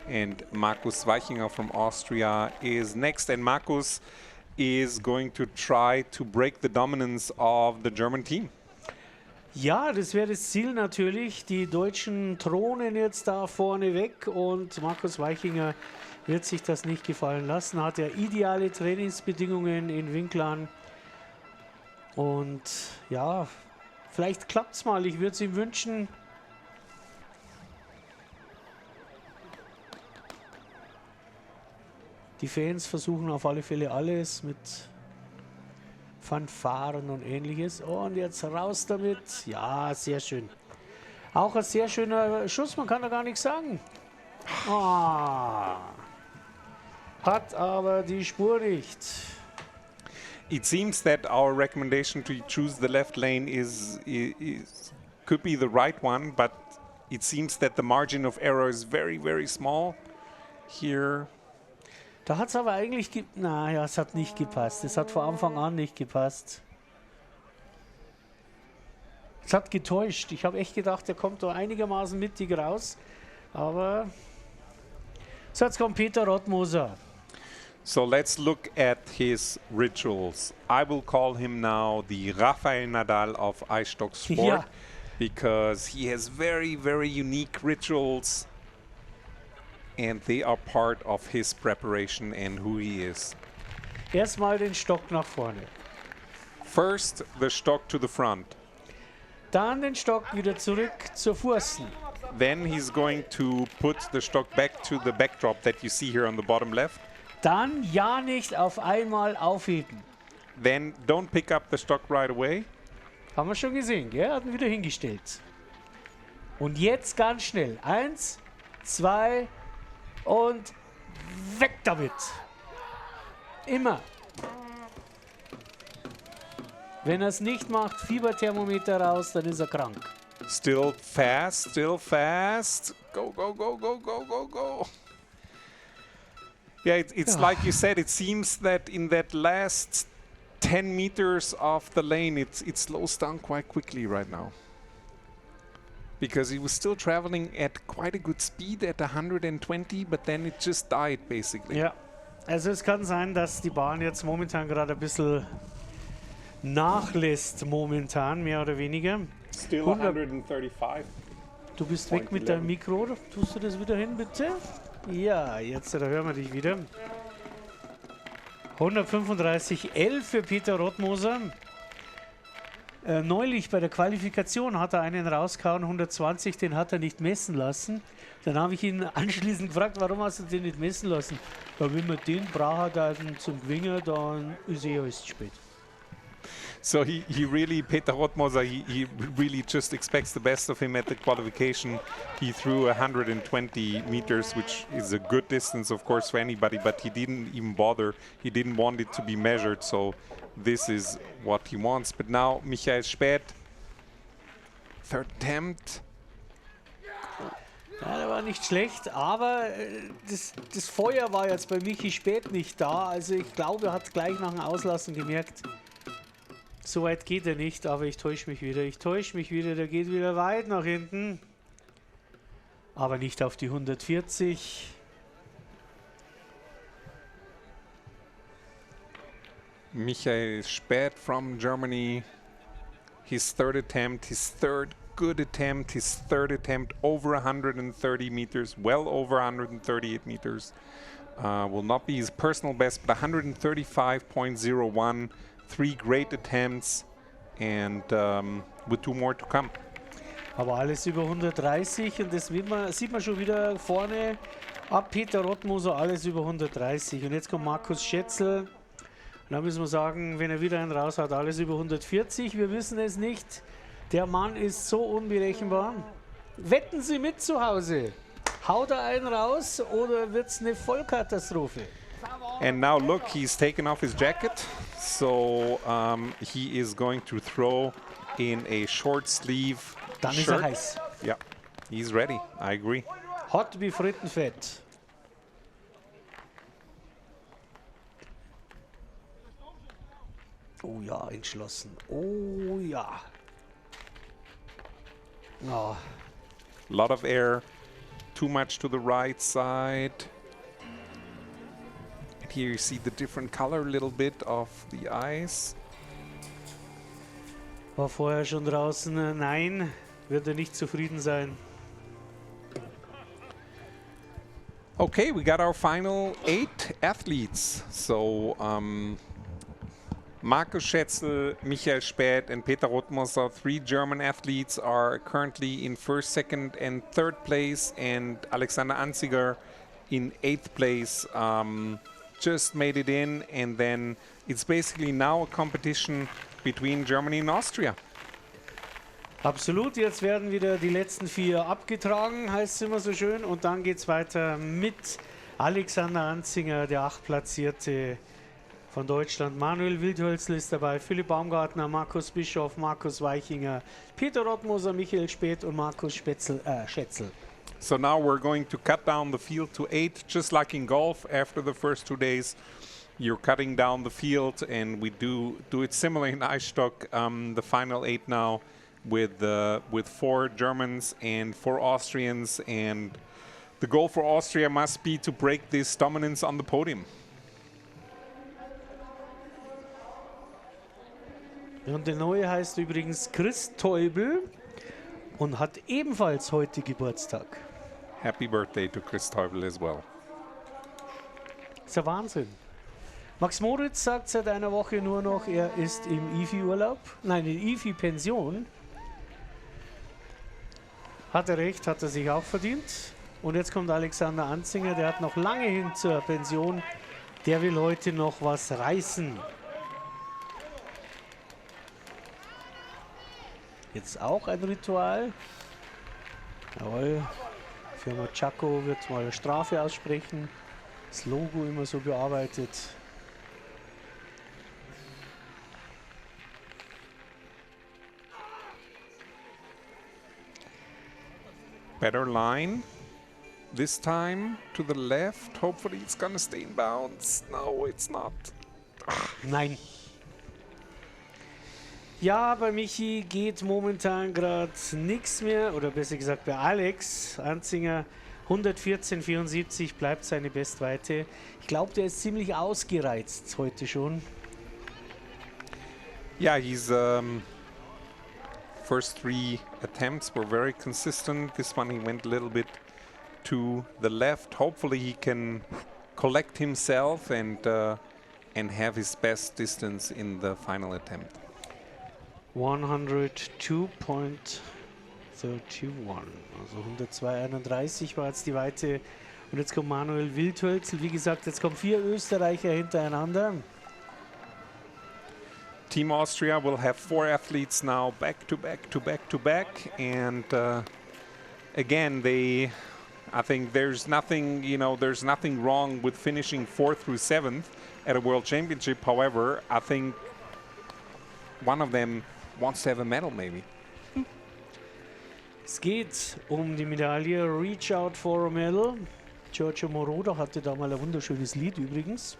And Markus Weichinger from Austria is next. And Markus is going to try to break the dominance of the German team. Ja, das wäre das Ziel natürlich. Die Deutschen thronen jetzt da vorne weg und Markus Weichinger wird sich das nicht gefallen lassen. Hat ja ideale Trainingsbedingungen in Winklern. Und ja, vielleicht klappt es mal. Ich würde es ihm wünschen. Die Fans versuchen auf alle Fälle alles mit Fanfaren und ähnliches. Und jetzt raus damit. Ja, sehr schön. Auch ein sehr schöner Schuss, man kann da gar nichts sagen. Ah. Hat aber die Spur nicht. It seems that our recommendation to choose the left lane could be the right one, but it seems that the margin of error is very, very small here. Da hat es aber eigentlich, naja, es hat nicht gepasst. Es hat von Anfang an nicht gepasst. Es hat getäuscht. Ich habe echt gedacht, der kommt da einigermaßen mittig raus. Aber so, jetzt kommt Peter Rottmoser. So let's look at his rituals. I will call him now the Rafael Nadal of Eisstock Sport, Ja. because he has very, very unique rituals. And they are part of his preparation and who he is. Erstmal den Stock nach vorne. First, the stock to the front. Dann den Stock wieder zurück zur Fursten. Then he's going to put the stock back to the backdrop that you see here on the bottom left. Dann ja nicht auf einmal aufheben. Then don't pick up the stock right away. Haben wir schon gesehen, gell? Hat ihn wieder hingestellt. Und jetzt ganz schnell. 1, 2 und weg damit. Immer. Wenn er es nicht macht, Fieberthermometer raus, dann ist er krank. Still fast, still fast. Go, go, go, go, go, go, go. Yeah, it's like you said, it seems that in that last 10 meters of the lane, it slows down quite quickly right now. Because he was still traveling at quite a good speed at 120, but then it just died basically. Ja, also es kann sein, dass die Bahn jetzt momentan gerade ein bisschen nachlässt, momentan, mehr oder weniger. Still 135. Du bist weg mit deinem Mikro, tust du das wieder hin, bitte? Ja, jetzt da hören wir dich wieder. 135,11 für Peter Rottmoser. Neulich bei der Qualifikation hat er einen rausgehauen, 120, den hat er nicht messen lassen. Dann habe ich ihn anschließend gefragt, warum hast du den nicht messen lassen? Ja, wenn man den braucht zum Gewinnen, dann ist alles zu spät. So he really, Peter Rottmoser, he really just expects the best of him at the qualification. He threw 120 meters, which is a good distance, of course, for anybody, but he didn't even bother. He didn't want it to be measured, so this is what he wants. But now Michael Späth, third attempt. Ja, der war nicht schlecht, aber das Feuer war jetzt bei Michi Späth nicht da. Also ich glaube, er hat gleich nach dem Auslassen gemerkt, so weit geht er nicht, aber ich täusche mich wieder. Der geht wieder weit nach hinten. Aber nicht auf die 140. Michael Späth from Germany. His third attempt, his third good attempt, his third attempt over 130 meters, well over 138 meters. Will not be his personal best, but 135.01. 3 great attempts and with 2 more to come. Aber alles über 130 und das sieht man schon wieder vorne ab Peter Rottmoser, alles über 130. Und jetzt kommt Markus Schätzl. Und da müssen wir sagen, wenn er wieder einen raus hat, alles über 140. Wir wissen es nicht. Der Mann ist so unberechenbar. Wetten Sie mit zu Hause. Haut er einen raus oder wird es eine Vollkatastrophe? And now look, he's taken off his jacket. So he is going to throw in a short sleeve Dann shirt. ist er heiß. Yeah, he's ready. I agree. Hot wie Frittenfett. Oh ja, entschlossen. Oh ja. Oh. Lot of air, too much to the right side. And here you see the different color a little bit of the ice. War vorher schon draußen. Nein, wird er nicht zufrieden sein. Okay, we got our final 8 athletes. So Markus Schätzl, Michael Späth and Peter Rottmoser, 3 German athletes, are currently in 1st, 2nd and 3rd place, and Alexander Anziger in 8th place just made it in, and then it's basically now a competition between Germany and Austria. Absolut, jetzt werden wieder die letzten 4 abgetragen, heißt es immer so schön, und dann geht es weiter mit Alexander Anzinger, der 8-Platzierte von Deutschland. Manuel Wildhölzl ist dabei, Philipp Baumgartner, Markus Bischoff, Markus Weichinger, Peter Rottmoser, Michael Späth und Markus Schätzl. So now we're going to cut down the field to 8, just like in golf. After the first 2 days, you're cutting down the field, and we do it similar in Eisstock. The final 8 now with 4 Germans and 4 Austrians, and the goal for Austria must be to break this dominance on the podium. Und der Neue heißt übrigens Chris Teubel und hat ebenfalls heute Geburtstag. Happy birthday to Chris Teubel as well. Das ist ja Wahnsinn. Max Moritz sagt seit einer Woche nur noch, er ist im IFI-Urlaub. Nein, in IFI-Pension. Hat er recht, hat er sich auch verdient. Und jetzt kommt Alexander Anzinger, der hat noch lange hin zur Pension. Der will heute noch was reißen. Jetzt auch ein Ritual. Jawohl. Firma Chaco wird mal eine Strafe aussprechen. Das Logo immer so bearbeitet. Better line. This time to the left. Hopefully it's gonna stay in bounds. No, it's not. Nein. Ja, bei Michi geht momentan gerade nichts mehr, oder besser gesagt bei Alex Anzinger. 114,74 bleibt seine Bestweite. Ich glaube, der ist ziemlich ausgereizt heute schon. Yeah, he's first 3 attempts were very consistent. This one he went a little bit to the left. Hopefully he can collect himself and have his best distance in the final attempt. 102.31, also 102,31 war jetzt die Weite. Und jetzt kommt Manuel Wildhölzl. Wie gesagt, jetzt kommen 4 Österreicher hintereinander. Team Austria will have 4 athletes now back to back to back to back, and again, I think there's nothing, there's nothing wrong with finishing 4th through 7th at a World Championship. However, I think one of them wants to have a medal, maybe. Es geht um die Medaille Reach Out for a Medal. Giorgio Moroder hatte da mal ein wunderschönes Lied übrigens.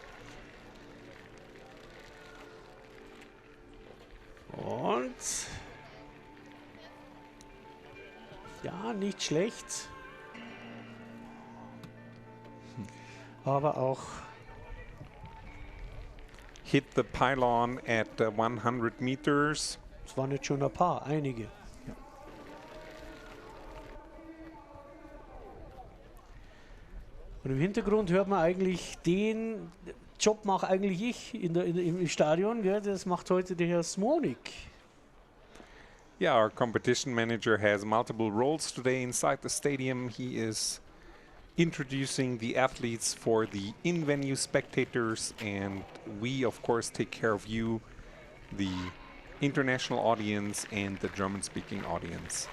Und ja, nicht schlecht. Aber auch Hit the pylon at 100 meters. es waren jetzt schon ein paar, einige. Und im Hintergrund hört man eigentlich den Job mache eigentlich ich im Stadion. Gell? Das macht heute der Herr Smolik. Yeah, our competition manager has multiple roles today inside the stadium. He is introducing the athletes for the in-venue spectators, and we, of course, take care of you, the international audience and the German-speaking audience.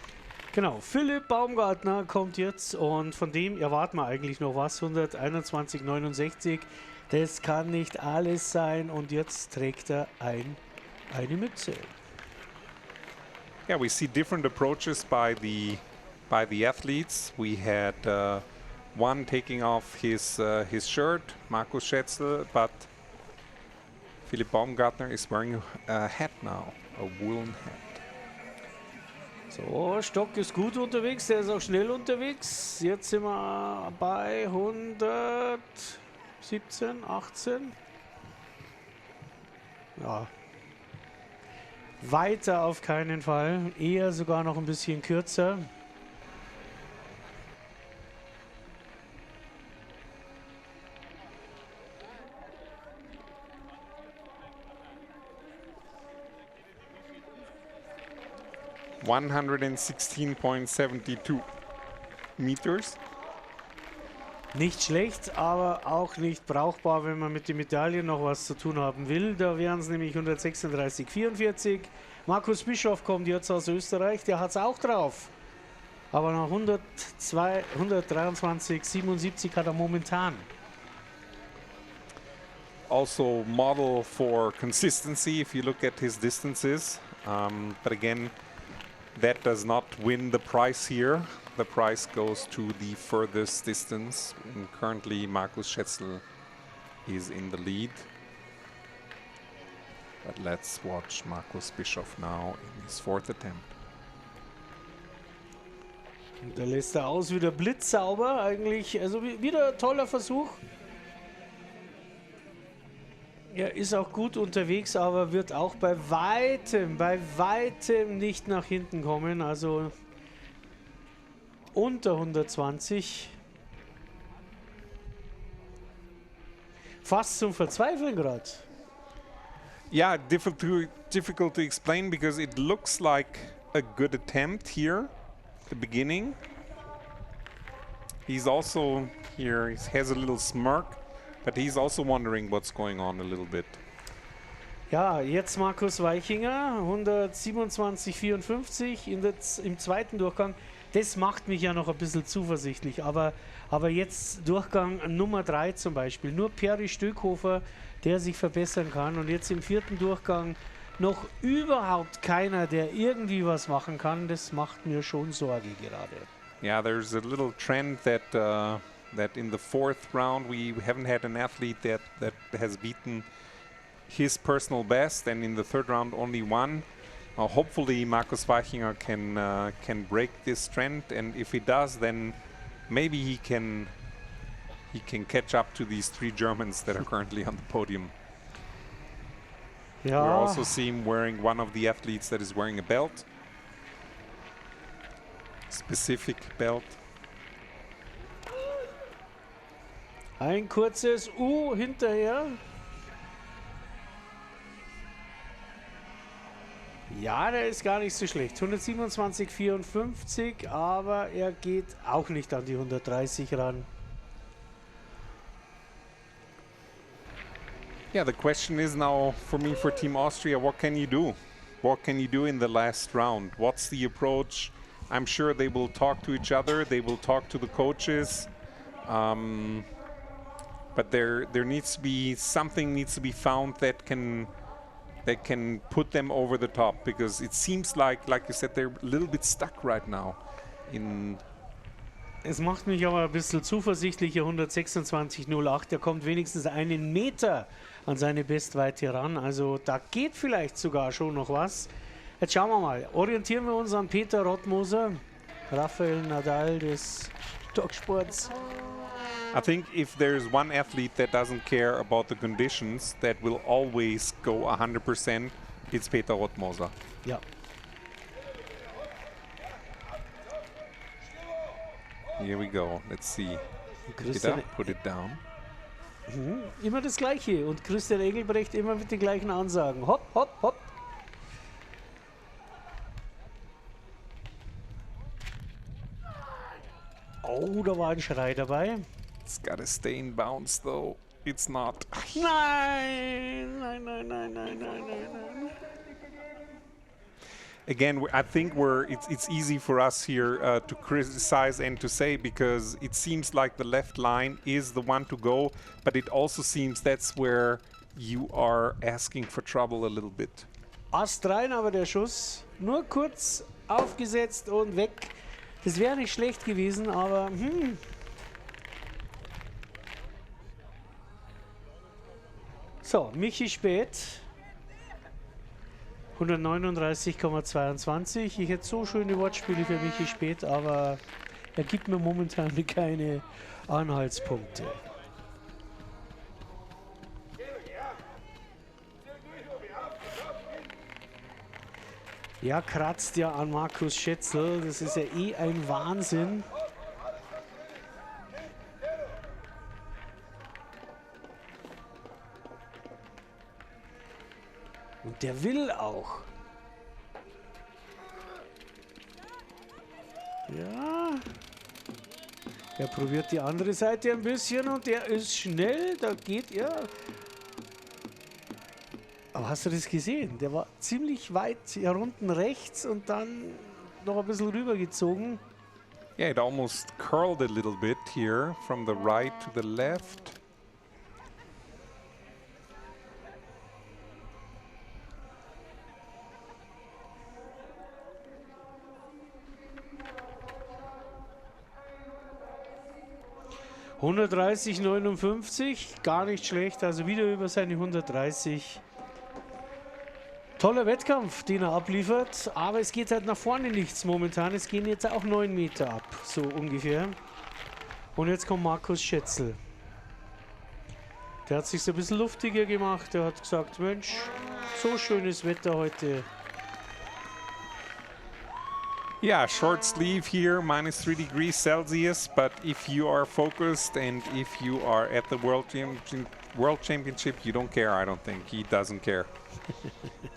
Genau, Philipp Baumgartner kommt jetzt und von dem erwarten wir eigentlich noch was. 121,69. Das kann nicht alles sein und jetzt trägt er eine Mütze. Yeah, we see different approaches by the athletes. We had one taking off his shirt, Markus Schätzl, but Philipp Baumgartner is wearing a hat now, a woolen hat. So, Stock ist gut unterwegs, der ist auch schnell unterwegs. Jetzt sind wir bei 117, 18. Ja. Weiter auf keinen Fall, eher sogar noch ein bisschen kürzer. $116.72 meters. Nicht schlecht, aber auch nicht brauchbar, wenn man mit den Medaillen noch was zu tun haben will. Da wären es nämlich 136,44. Markus Bischof kommt jetzt aus Österreich, der hat es auch drauf. Aber nach 123,77 hat er momentan. Also model for consistency if you look at his distances. But again, that does not win the prize here. The prize goes to the furthest distance. And currently, Markus Schätzl is in the lead. But let's watch Markus Bischof now in his 4th attempt. Und da lässt er aus, wieder blitzsauber eigentlich. Also wieder ein toller Versuch. Er ist auch gut unterwegs, aber wird auch bei weitem nicht nach hinten kommen. Also unter 120. Fast zum Verzweifeln gerade. Yeah, difficult to explain because it looks like a good attempt here, the beginning. He's also here, he has a little smirk, but he's also wondering what's going on a little bit. Ja, jetzt Markus Weichinger, 127,54 im zweiten Durchgang. Das macht mich ja noch ein bisschen zuversichtlich, aber jetzt Durchgang Nummer 3 zum Beispiel. Nur Peri Stöckhofer, der sich verbessern kann. Und jetzt im 4. Durchgang noch überhaupt keiner, der irgendwie was machen kann. Das macht mir schon Sorge gerade. Yeah, there's a little trend that in the 4th round we haven't had an athlete that has beaten his personal best, and in the 3rd round only one. Hopefully Markus Weichinger can break this trend, and if he does, then maybe he can catch up to these 3 Germans that are currently on the podium. Ja. We also see him wearing one of the athletes that is wearing a belt. Specific belt. Ein kurzes U hinterher. Ja, der ist gar nicht so schlecht. 127,54, aber er geht auch nicht an die 130 ran. Yeah, the question is now for me, for Team Austria, what can you do? What can you do in the last round? What's the approach? I'm sure they will talk to each other. They will talk to the coaches. But there needs to be something needs to be found that can put them over the top, because it seems like you said, they're a little bit stuck right now. Es macht mich aber ein bisschen zuversichtlicher. 126,08. Der kommt wenigstens einen Meter an seine Bestweite ran. Also da geht vielleicht sogar schon noch was. Jetzt schauen wir mal. Orientieren wir uns an Peter Rottmoser, Rafael Nadal des Stocksports. I think if there's one athlete that doesn't care about the conditions, that will always go 100%, it's Peter Rottmoser. Ja. Here we go. Let's see. Pick it up, put it down. Immer das Gleiche. Und Christian Engelbrecht immer mit den gleichen Ansagen. Hopp, hopp, hopp. Oh, da war ein Schrei dabei. It's gotta stay in bounds though. It's not. Nein, nein, nein, nein, nein, nein, nein, nein. Again, I think it's easy for us here to criticize and to say, because it seems like the left line is the one to go, but it also seems that's where you are asking for trouble a little bit. Ast rein, aber der Schuss nur kurz aufgesetzt und weg. Das wäre nicht schlecht gewesen, aber So, Michi Späth. 139,22. Ich hätte so schöne Wortspiele für Michi Späth, aber er gibt mir momentan keine Anhaltspunkte. Ja, kratzt ja an Markus Schätzl. Das ist ja eh ein Wahnsinn. Und der will auch. Ja. Er probiert die andere Seite ein bisschen und der ist schnell. Da geht er. Aber hast du das gesehen? Der war ziemlich weit hier unten rechts und dann noch ein bisschen rübergezogen. Yeah, it almost curled a little bit here from the right to the left. (130,59), gar nicht schlecht, also wieder über seine 130. Toller Wettkampf, den er abliefert, aber es geht halt nach vorne nichts momentan. Es gehen jetzt auch 9 Meter ab, so ungefähr. Und jetzt kommt Markus Schätzl. Der hat sich so ein bisschen luftiger gemacht. Der hat gesagt, Mensch, so schönes Wetter heute. Yeah, short sleeve here, minus 3 degrees Celsius, but if you are focused and if you are at the World Championship, you don't care, I don't think. He doesn't care.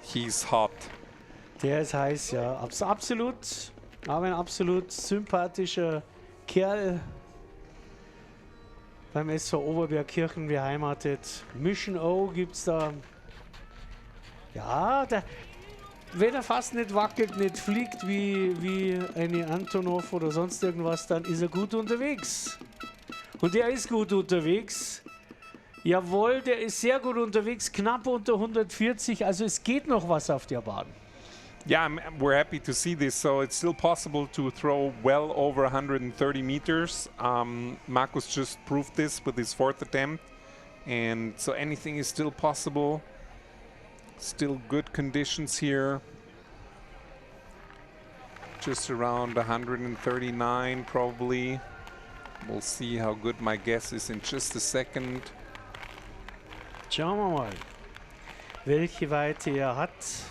He's hot. Der ist heiß, ja. Absolut. Aber ein absolut sympathischer Kerl. Beim SV Oberbergkirchen beheimatet. Mission O gibt's da. Ja, wenn er fast nicht wackelt, nicht fliegt wie eine Antonov oder sonst irgendwas, dann ist er gut unterwegs. Und er ist gut unterwegs. Jawohl, der ist sehr gut unterwegs, knapp unter 140, also es geht noch was auf der Bahn. Yeah, we're happy to see this. So it's still possible to throw well over 130 meters. Markus just proved this with his 4th attempt. And so anything is still possible. Still good conditions here. Just around 139 probably. We'll see how good my guess is in just a second. Schauen wir mal, welche Weite er hat.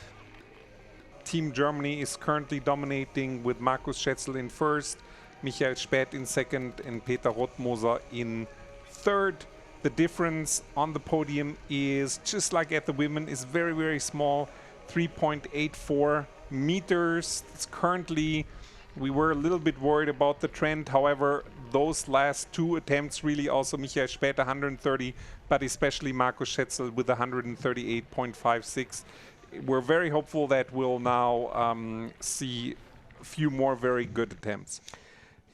Team Germany is currently dominating with Markus Schätzl in 1st, Michael Späth in 2nd, and Peter Rottmoser in 3rd. The difference on the podium is, just like at the women, is very, very small, 3.84 meters. It's currently, we were a little bit worried about the trend. However, those last two attempts, really also Michael Später 130, but especially Markus Schätzel with 138.56. We're very hopeful that we'll now see a few more very good attempts.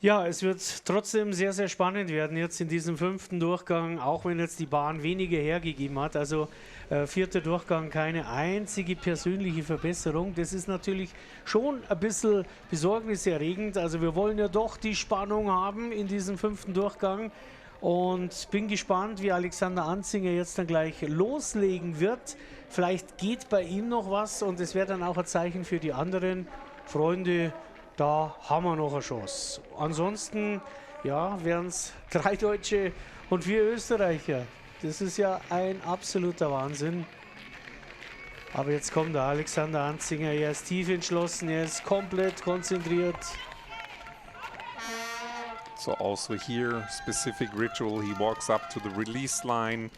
Ja, es wird trotzdem sehr, sehr spannend werden jetzt in diesem 5. Durchgang, auch wenn jetzt die Bahn weniger hergegeben hat. Also 4. Durchgang, keine einzige persönliche Verbesserung. Das ist natürlich schon ein bisschen besorgniserregend. Also wir wollen ja doch die Spannung haben in diesem 5. Durchgang. Und bin gespannt, wie Alexander Anzinger jetzt dann gleich loslegen wird. Vielleicht geht bei ihm noch was und es wäre dann auch ein Zeichen für die anderen Freunde. Da haben wir noch eine Chance. Ansonsten, ja, wären es 3 Deutsche und 4 Österreicher. Das ist ja ein absoluter Wahnsinn. Aber jetzt kommt der Alexander Anzinger. Er ist tief entschlossen, er ist komplett konzentriert. So also here, specific ritual. He walks up to the release line,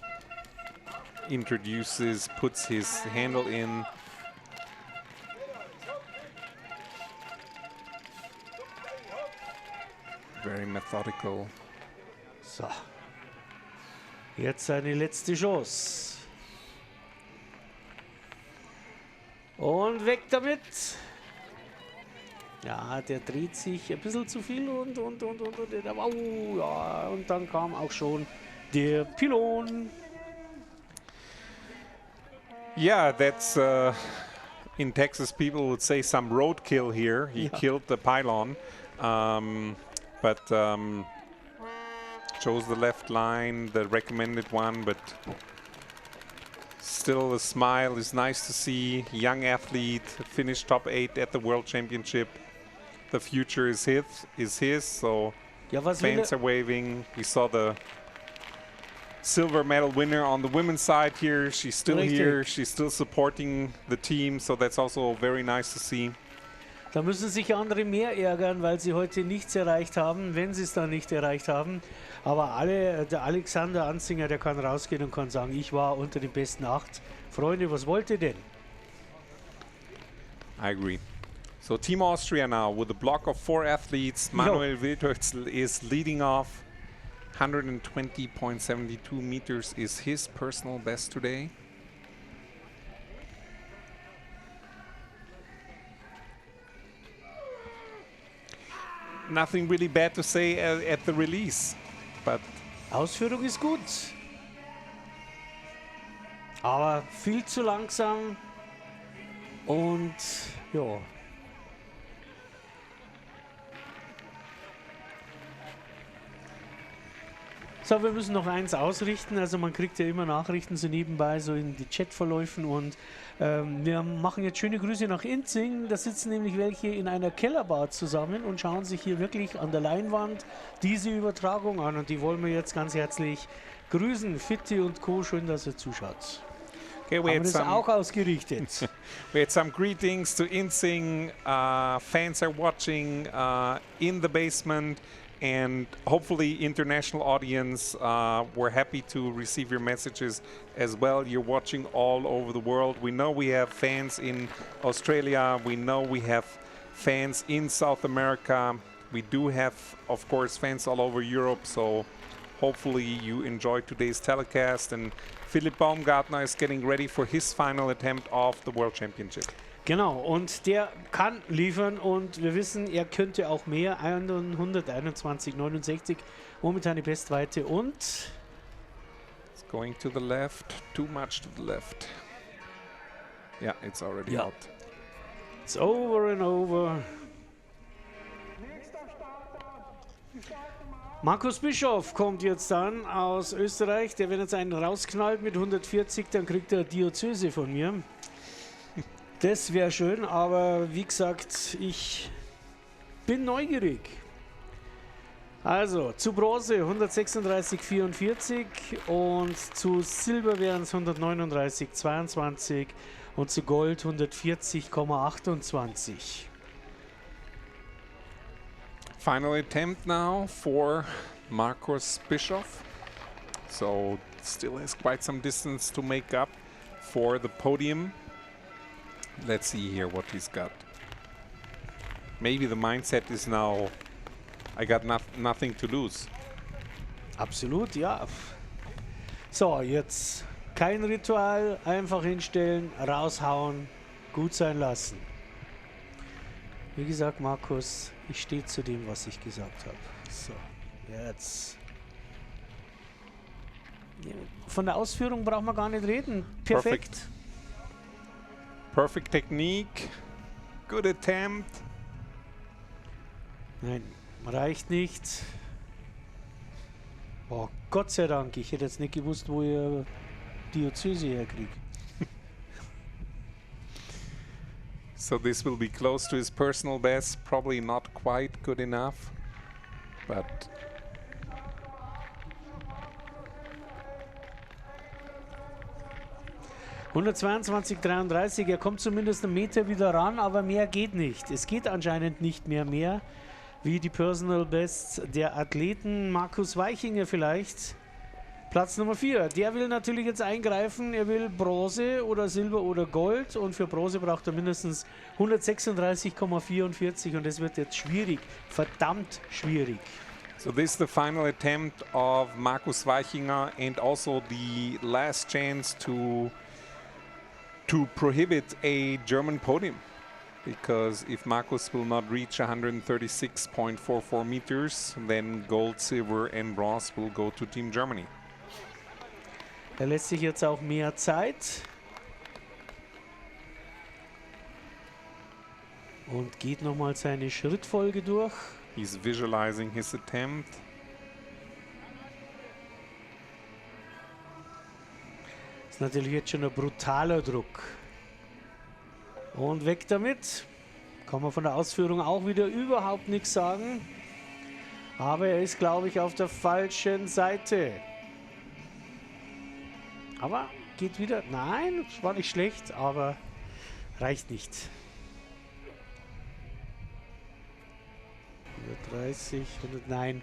introduces, puts his handle in. Very methodical. So. Jetzt seine letzte Chance. Und weg damit. Ja, der dreht sich ein bisschen zu viel und ja, und dann kam auch schon der Pylon. Yeah, that's in Texas people would say some roadkill here. He killed the pylon. But chose the left line, the recommended one, but still the smile is nice to see. Young athlete, finished top 8 at the World Championship. The future is his, so Ja, was fans are waving. We saw the silver medal winner on the women's side here. She's still here, she's still supporting the team, so that's also very nice to see. Da müssen sich andere mehr ärgern, weil sie heute nichts erreicht haben, wenn sie es dann nicht erreicht haben. Aber der Alexander Anzinger, der kann rausgehen und kann sagen, ich war unter den besten 8. Freunde, was wollt ihr denn? I agree. So Team Austria now with a block of 4 athletes. Manuel Wildhölzl is leading off. 120.72 meters is his personal best today. Nothing really bad to say at the release, but Ausführung ist gut. Aber viel zu langsam und ja. So, wir müssen noch eins ausrichten. Also man kriegt ja immer Nachrichten so nebenbei, so in die Chatverläufen. Und wir machen jetzt schöne Grüße nach Inzing. Da sitzen nämlich welche in einer Kellerbar zusammen und schauen sich hier wirklich an der Leinwand diese Übertragung an. Und die wollen wir jetzt ganz herzlich grüßen. Fitti und Co., schön, dass ihr zuschaut. okay, Haben wir das auch ausgerichtet. we had some greetings to Inzing. Fans are watching in the basement. And hopefully international audience, we're happy to receive your messages as well. You're watching all over the world. We know we have fans in Australia. We know we have fans in South America. We do have, of course, fans all over Europe. So hopefully you enjoyed today's telecast. And Philipp Baumgartner is getting ready for his final attempt of the World Championship. Genau, und der kann liefern und wir wissen, er könnte auch mehr. 121,69, momentan die Bestweite und It's going to the left, too much to the left. Yeah, it's already out. It's over and over. Markus Bischof kommt jetzt dann aus Österreich. Der, wenn jetzt einen rausknallt mit 140, dann kriegt er Diözese von mir. Das wäre schön, aber wie gesagt, ich bin neugierig. Also zu Bronze 136,44 und zu Silber wären es 139,22 und zu Gold 140,28. Final attempt now for Markus Bischof. So still has quite some distance to make up for the podium. Let's see here what he's got. Maybe the mindset is now I got nothing to lose. Absolut, ja. So, jetzt kein Ritual, einfach hinstellen, raushauen, gut sein lassen. Wie gesagt, Markus, ich stehe zu dem, was ich gesagt habe. So, jetzt. Von der Ausführung braucht man gar nicht reden. Perfekt. Perfect technique. Good attempt. Nein, reicht nicht. Oh, Gott sei Dank, ich hätte jetzt nicht gewusst, wo ihr Diözese herkriegt. So this will be close to his personal best, probably not quite good enough, but 122,33, er kommt zumindest einen Meter wieder ran, aber mehr geht nicht. Es geht anscheinend nicht mehr wie die Personal Bests der Athleten. Markus Weichinger vielleicht, Platz Nummer 4. Der will natürlich jetzt eingreifen, er will Bronze oder Silber oder Gold und für Bronze braucht er mindestens 136,44 und das wird jetzt schwierig, verdammt schwierig. so this is the final attempt of Markus Weichinger and also the last chance to prohibit a German podium. Because if Markus will not reach 136.44 meters, then gold, silver and bronze will go to Team Germany. Er lässt sich jetzt auch mehr Zeit. Und geht nochmal seine Schrittfolge durch. He's visualizing his attempt. Ist natürlich jetzt schon ein brutaler Druck. Und weg damit. Kann man von der Ausführung auch wieder überhaupt nichts sagen. Aber er ist, glaube ich, auf der falschen Seite. Aber geht wieder. Nein, es war nicht schlecht, aber reicht nicht. 130, 100, nein.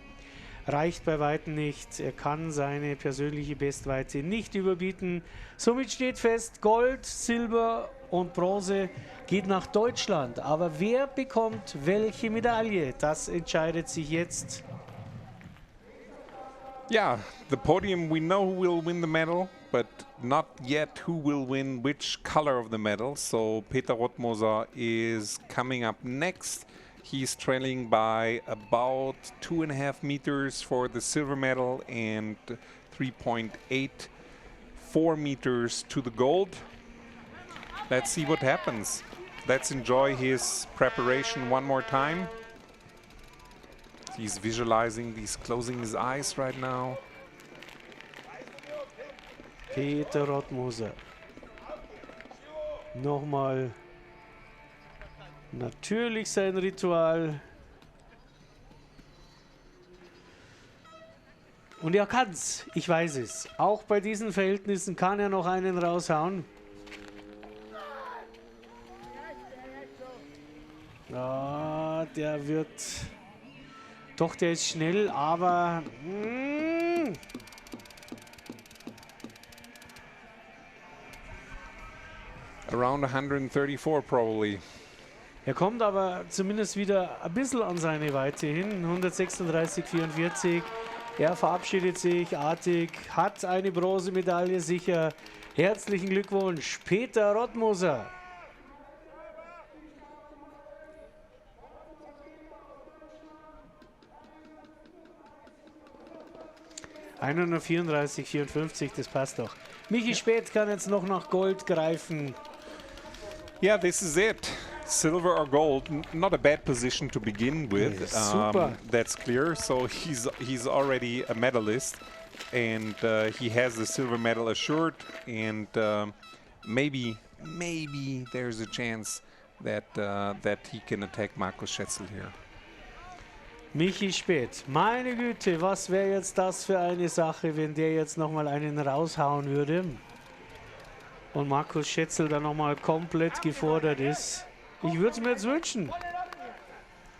Reicht bei weitem nicht. Er kann seine persönliche Bestweite nicht überbieten. Somit steht fest, Gold, Silber und Bronze geht nach Deutschland. Aber wer bekommt welche Medaille? Das entscheidet sich jetzt. Yeah, the podium, we know who will win the medal, but not yet who will win which color of the medal. So Peter Rothmoser is coming up next. He's trailing by about 2.5 meters for the silver medal and 3.84 meters to the gold. Let's see what happens. Let's enjoy his preparation one more time. He's visualizing, he's closing his eyes right now. Peter Rothmoser. Nochmal natürlich sein Ritual. Und er kann's, ich weiß es. Auch bei diesen Verhältnissen kann er noch einen raushauen. Ja, der wird... Doch, der ist schnell, aber... Around 134 probably. Er kommt aber zumindest wieder ein bisschen an seine Weite hin. 136,44. Er verabschiedet sich artig, hat eine Bronzemedaille sicher. Herzlichen Glückwunsch, Peter Rothmoser. (134,54), das passt doch. Michi Späth kann jetzt noch nach Gold greifen. Yeah, this is it. Silver or gold, not a bad position to begin with. Super. That's clear. So he's already a medalist, and he has the silver medal assured. And maybe there's a chance that he can attack Markus Schätzl here. Michi Späth, meine Güte, was wäre jetzt das für eine Sache, wenn der jetzt nochmal einen raushauen würde und Markus Schätzl dann nochmal komplett gefordert ist. Ich würde es mir jetzt wünschen.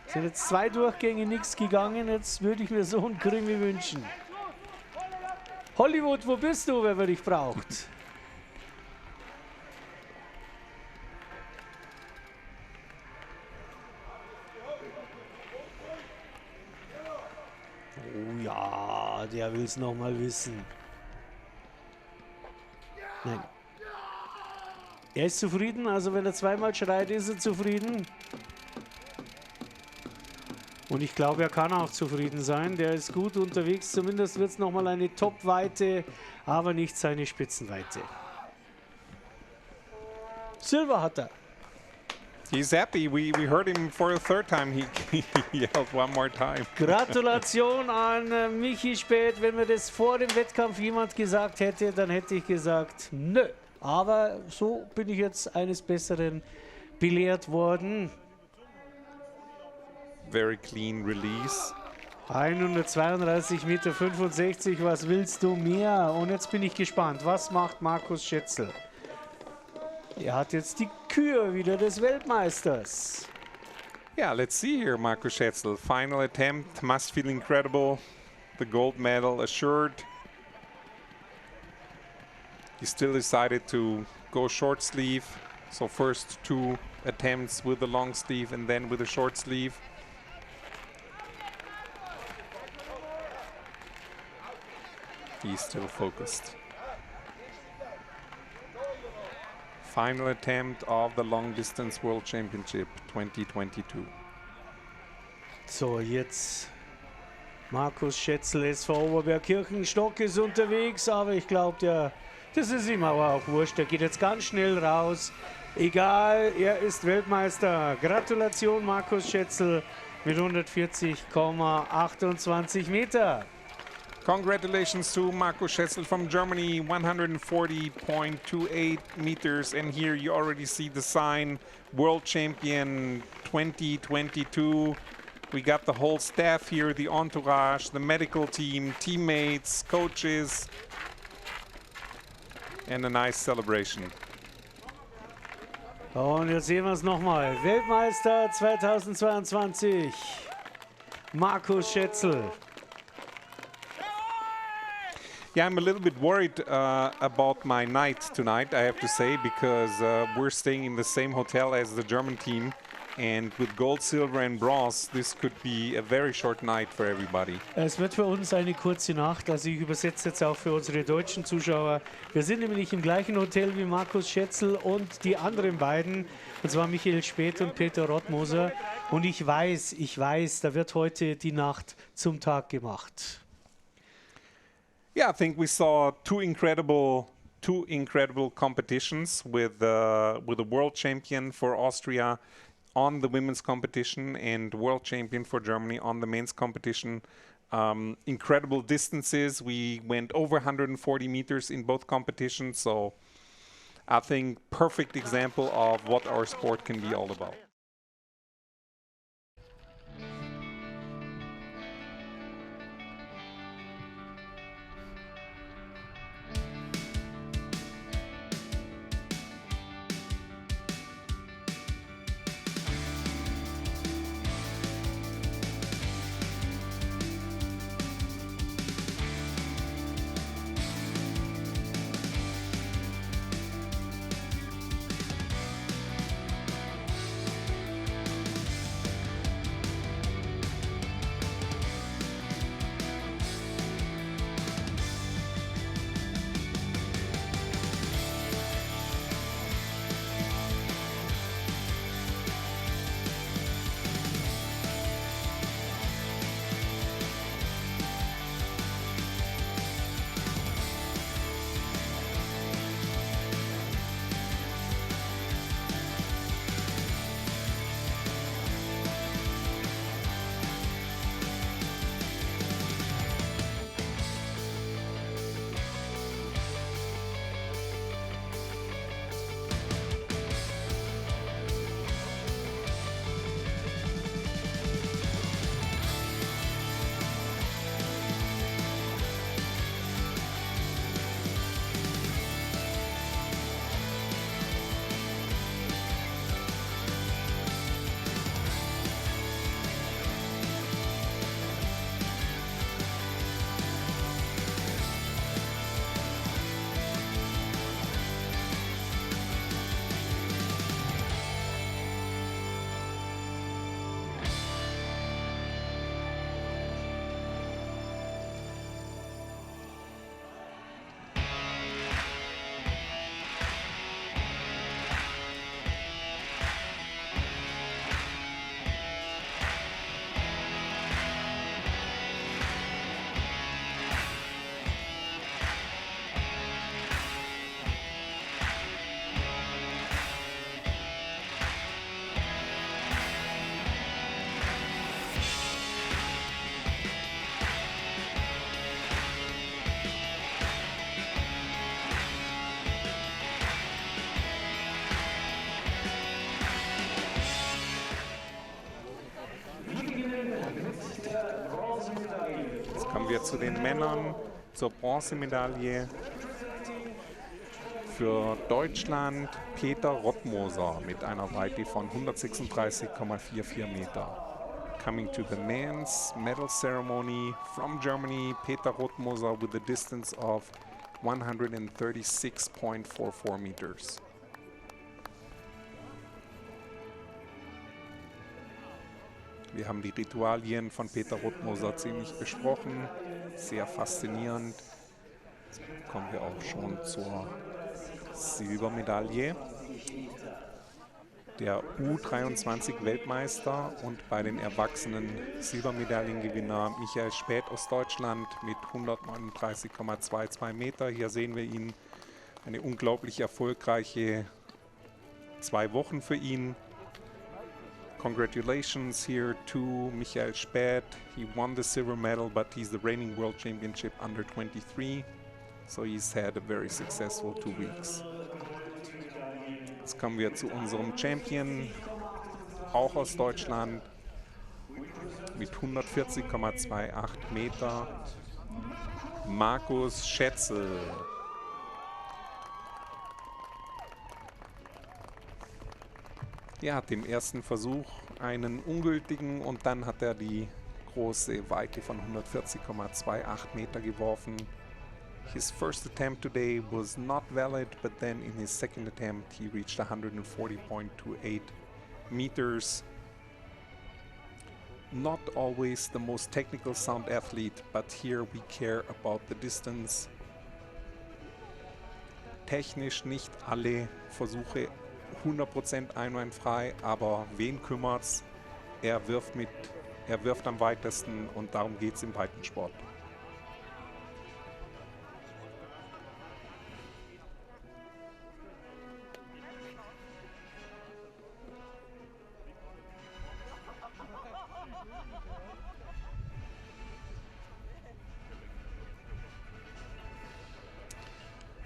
Es sind jetzt 2 Durchgänge nichts gegangen, jetzt würde ich mir so einen Krimi wünschen. Hollywood, wo bist du, wenn man dich braucht? Ja, der will es nochmal wissen. Nein. Er ist zufrieden, also wenn er zweimal schreit, ist er zufrieden. Und ich glaube, er kann auch zufrieden sein. Der ist gut unterwegs, zumindest wird es nochmal eine Top-Weite, aber nicht seine Spitzenweite. Silber hat er. He's happy. We heard him for the third time. He yelled one more time. Gratulation an Michi Späth. Wenn mir das vor dem Wettkampf jemand gesagt hätte, dann hätte ich gesagt, nö. Aber so bin ich jetzt eines Besseren belehrt worden. Very clean release. 132,65 Meter, was willst du mehr? Und jetzt bin ich gespannt, was macht Markus Schätzl? Er hat jetzt die Kür wieder des Weltmeisters. Yeah, let's see here, Markus Schätzl. Final attempt, must feel incredible. The gold medal assured. He still decided to go short sleeve. So first 2 attempts with the long sleeve and then with a short sleeve. He's still focused. Final attempt of the Long Distance World Championship 2022. So, jetzt Markus Schätzl, SV Oberbergkirchen. Stock ist unterwegs, aber ich glaube, das ist ihm aber auch wurscht. Der geht jetzt ganz schnell raus. Egal, er ist Weltmeister. Gratulation, Markus Schätzl mit 140,28 Meter. Congratulations to Markus Schätzl from Germany, 140.28 meters. And here you already see the sign, World Champion 2022. We got the whole staff here, the entourage, the medical team, teammates, coaches, and a nice celebration. Und jetzt sehen wir es nochmal. Weltmeister 2022, Markus Schätzl. Yeah, I'm a little bit worried about my night tonight, I have to say, because we're staying in the same hotel as the German team. And with gold, silver and bronze, this could be a very short night for everybody. Es wird für uns eine kurze Nacht, also ich übersetze jetzt auch für unsere deutschen Zuschauer. Wir sind nämlich im gleichen Hotel wie Markus Schätzl und die anderen beiden, und zwar Michael Späth und Peter Rottmoser. Und ich weiß, da wird heute die Nacht zum Tag gemacht. Yeah, I think we saw two incredible competitions with the world champion for Austria on the women's competition and world champion for Germany on the men's competition. Incredible distances. We went over 140 meters in both competitions. So I think perfect example of what our sport can be all about. Kommen wir zu den Männern, zur Bronzemedaille. Für Deutschland Peter Rottmoser mit einer Weite von 136,44 Meter. Coming to the men's medal ceremony from Germany, Peter Rottmoser with a distance of 136.44 meters. Wir haben die Ritualien von Peter Rottmoser ziemlich besprochen, sehr faszinierend. Jetzt kommen wir auch schon zur Silbermedaille. Der U23-Weltmeister und bei den Erwachsenen Silbermedaillengewinner Michael Späth aus Deutschland mit 139,22 Meter. Hier sehen wir ihn, eine unglaublich erfolgreiche 2 Wochen für ihn. Congratulations here to Michael Späth. He won the silver medal, but he's the reigning world championship under 23. So he's had a very successful 2 weeks. Jetzt kommen wir zu unserem Champion, auch aus Deutschland, mit 140,28 Meter, Markus Schätzel. Er hat im ersten Versuch einen ungültigen und dann hat er die große Weite von 140,28 Meter geworfen. His first attempt today was not valid, but then in his second attempt he reached 140.28 meters. Not always the most technical sound athlete, but here we care about the distance. Technisch nicht alle Versuche 100% einwandfrei, aber wen kümmert's? Er wirft am weitesten und darum geht's im Weitensport.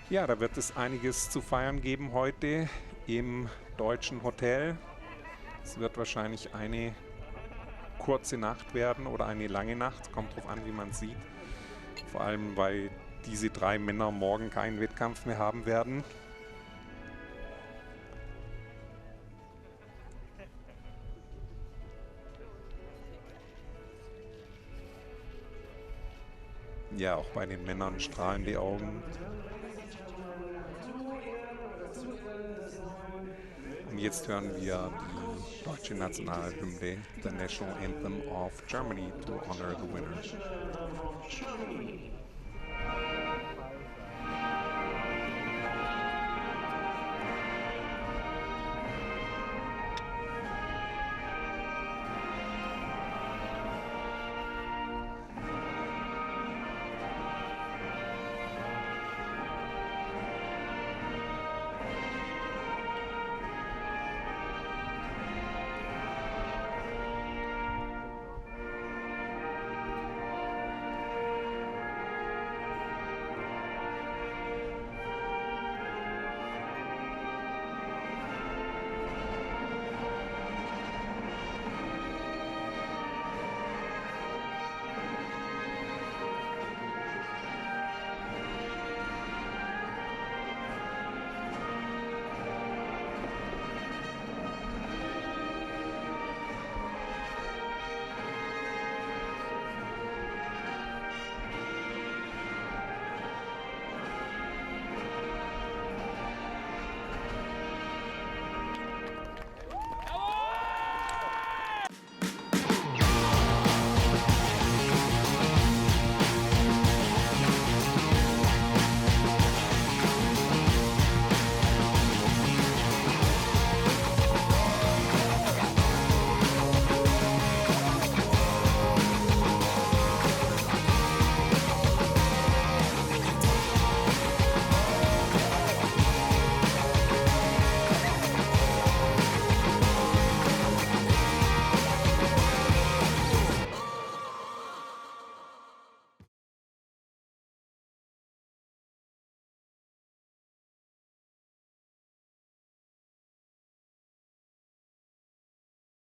Ja, da wird es einiges zu feiern geben heute im deutschen Hotel. Es wird wahrscheinlich eine kurze Nacht werden oder eine lange Nacht. Kommt drauf an, wie man sieht. Vor allem, weil diese 3 Männer morgen keinen Wettkampf mehr haben werden. Ja, auch bei den Männern strahlen die Augen. Und jetzt hören wir die deutsche Nationalhymne, the National Anthem of Germany, to honor the winner.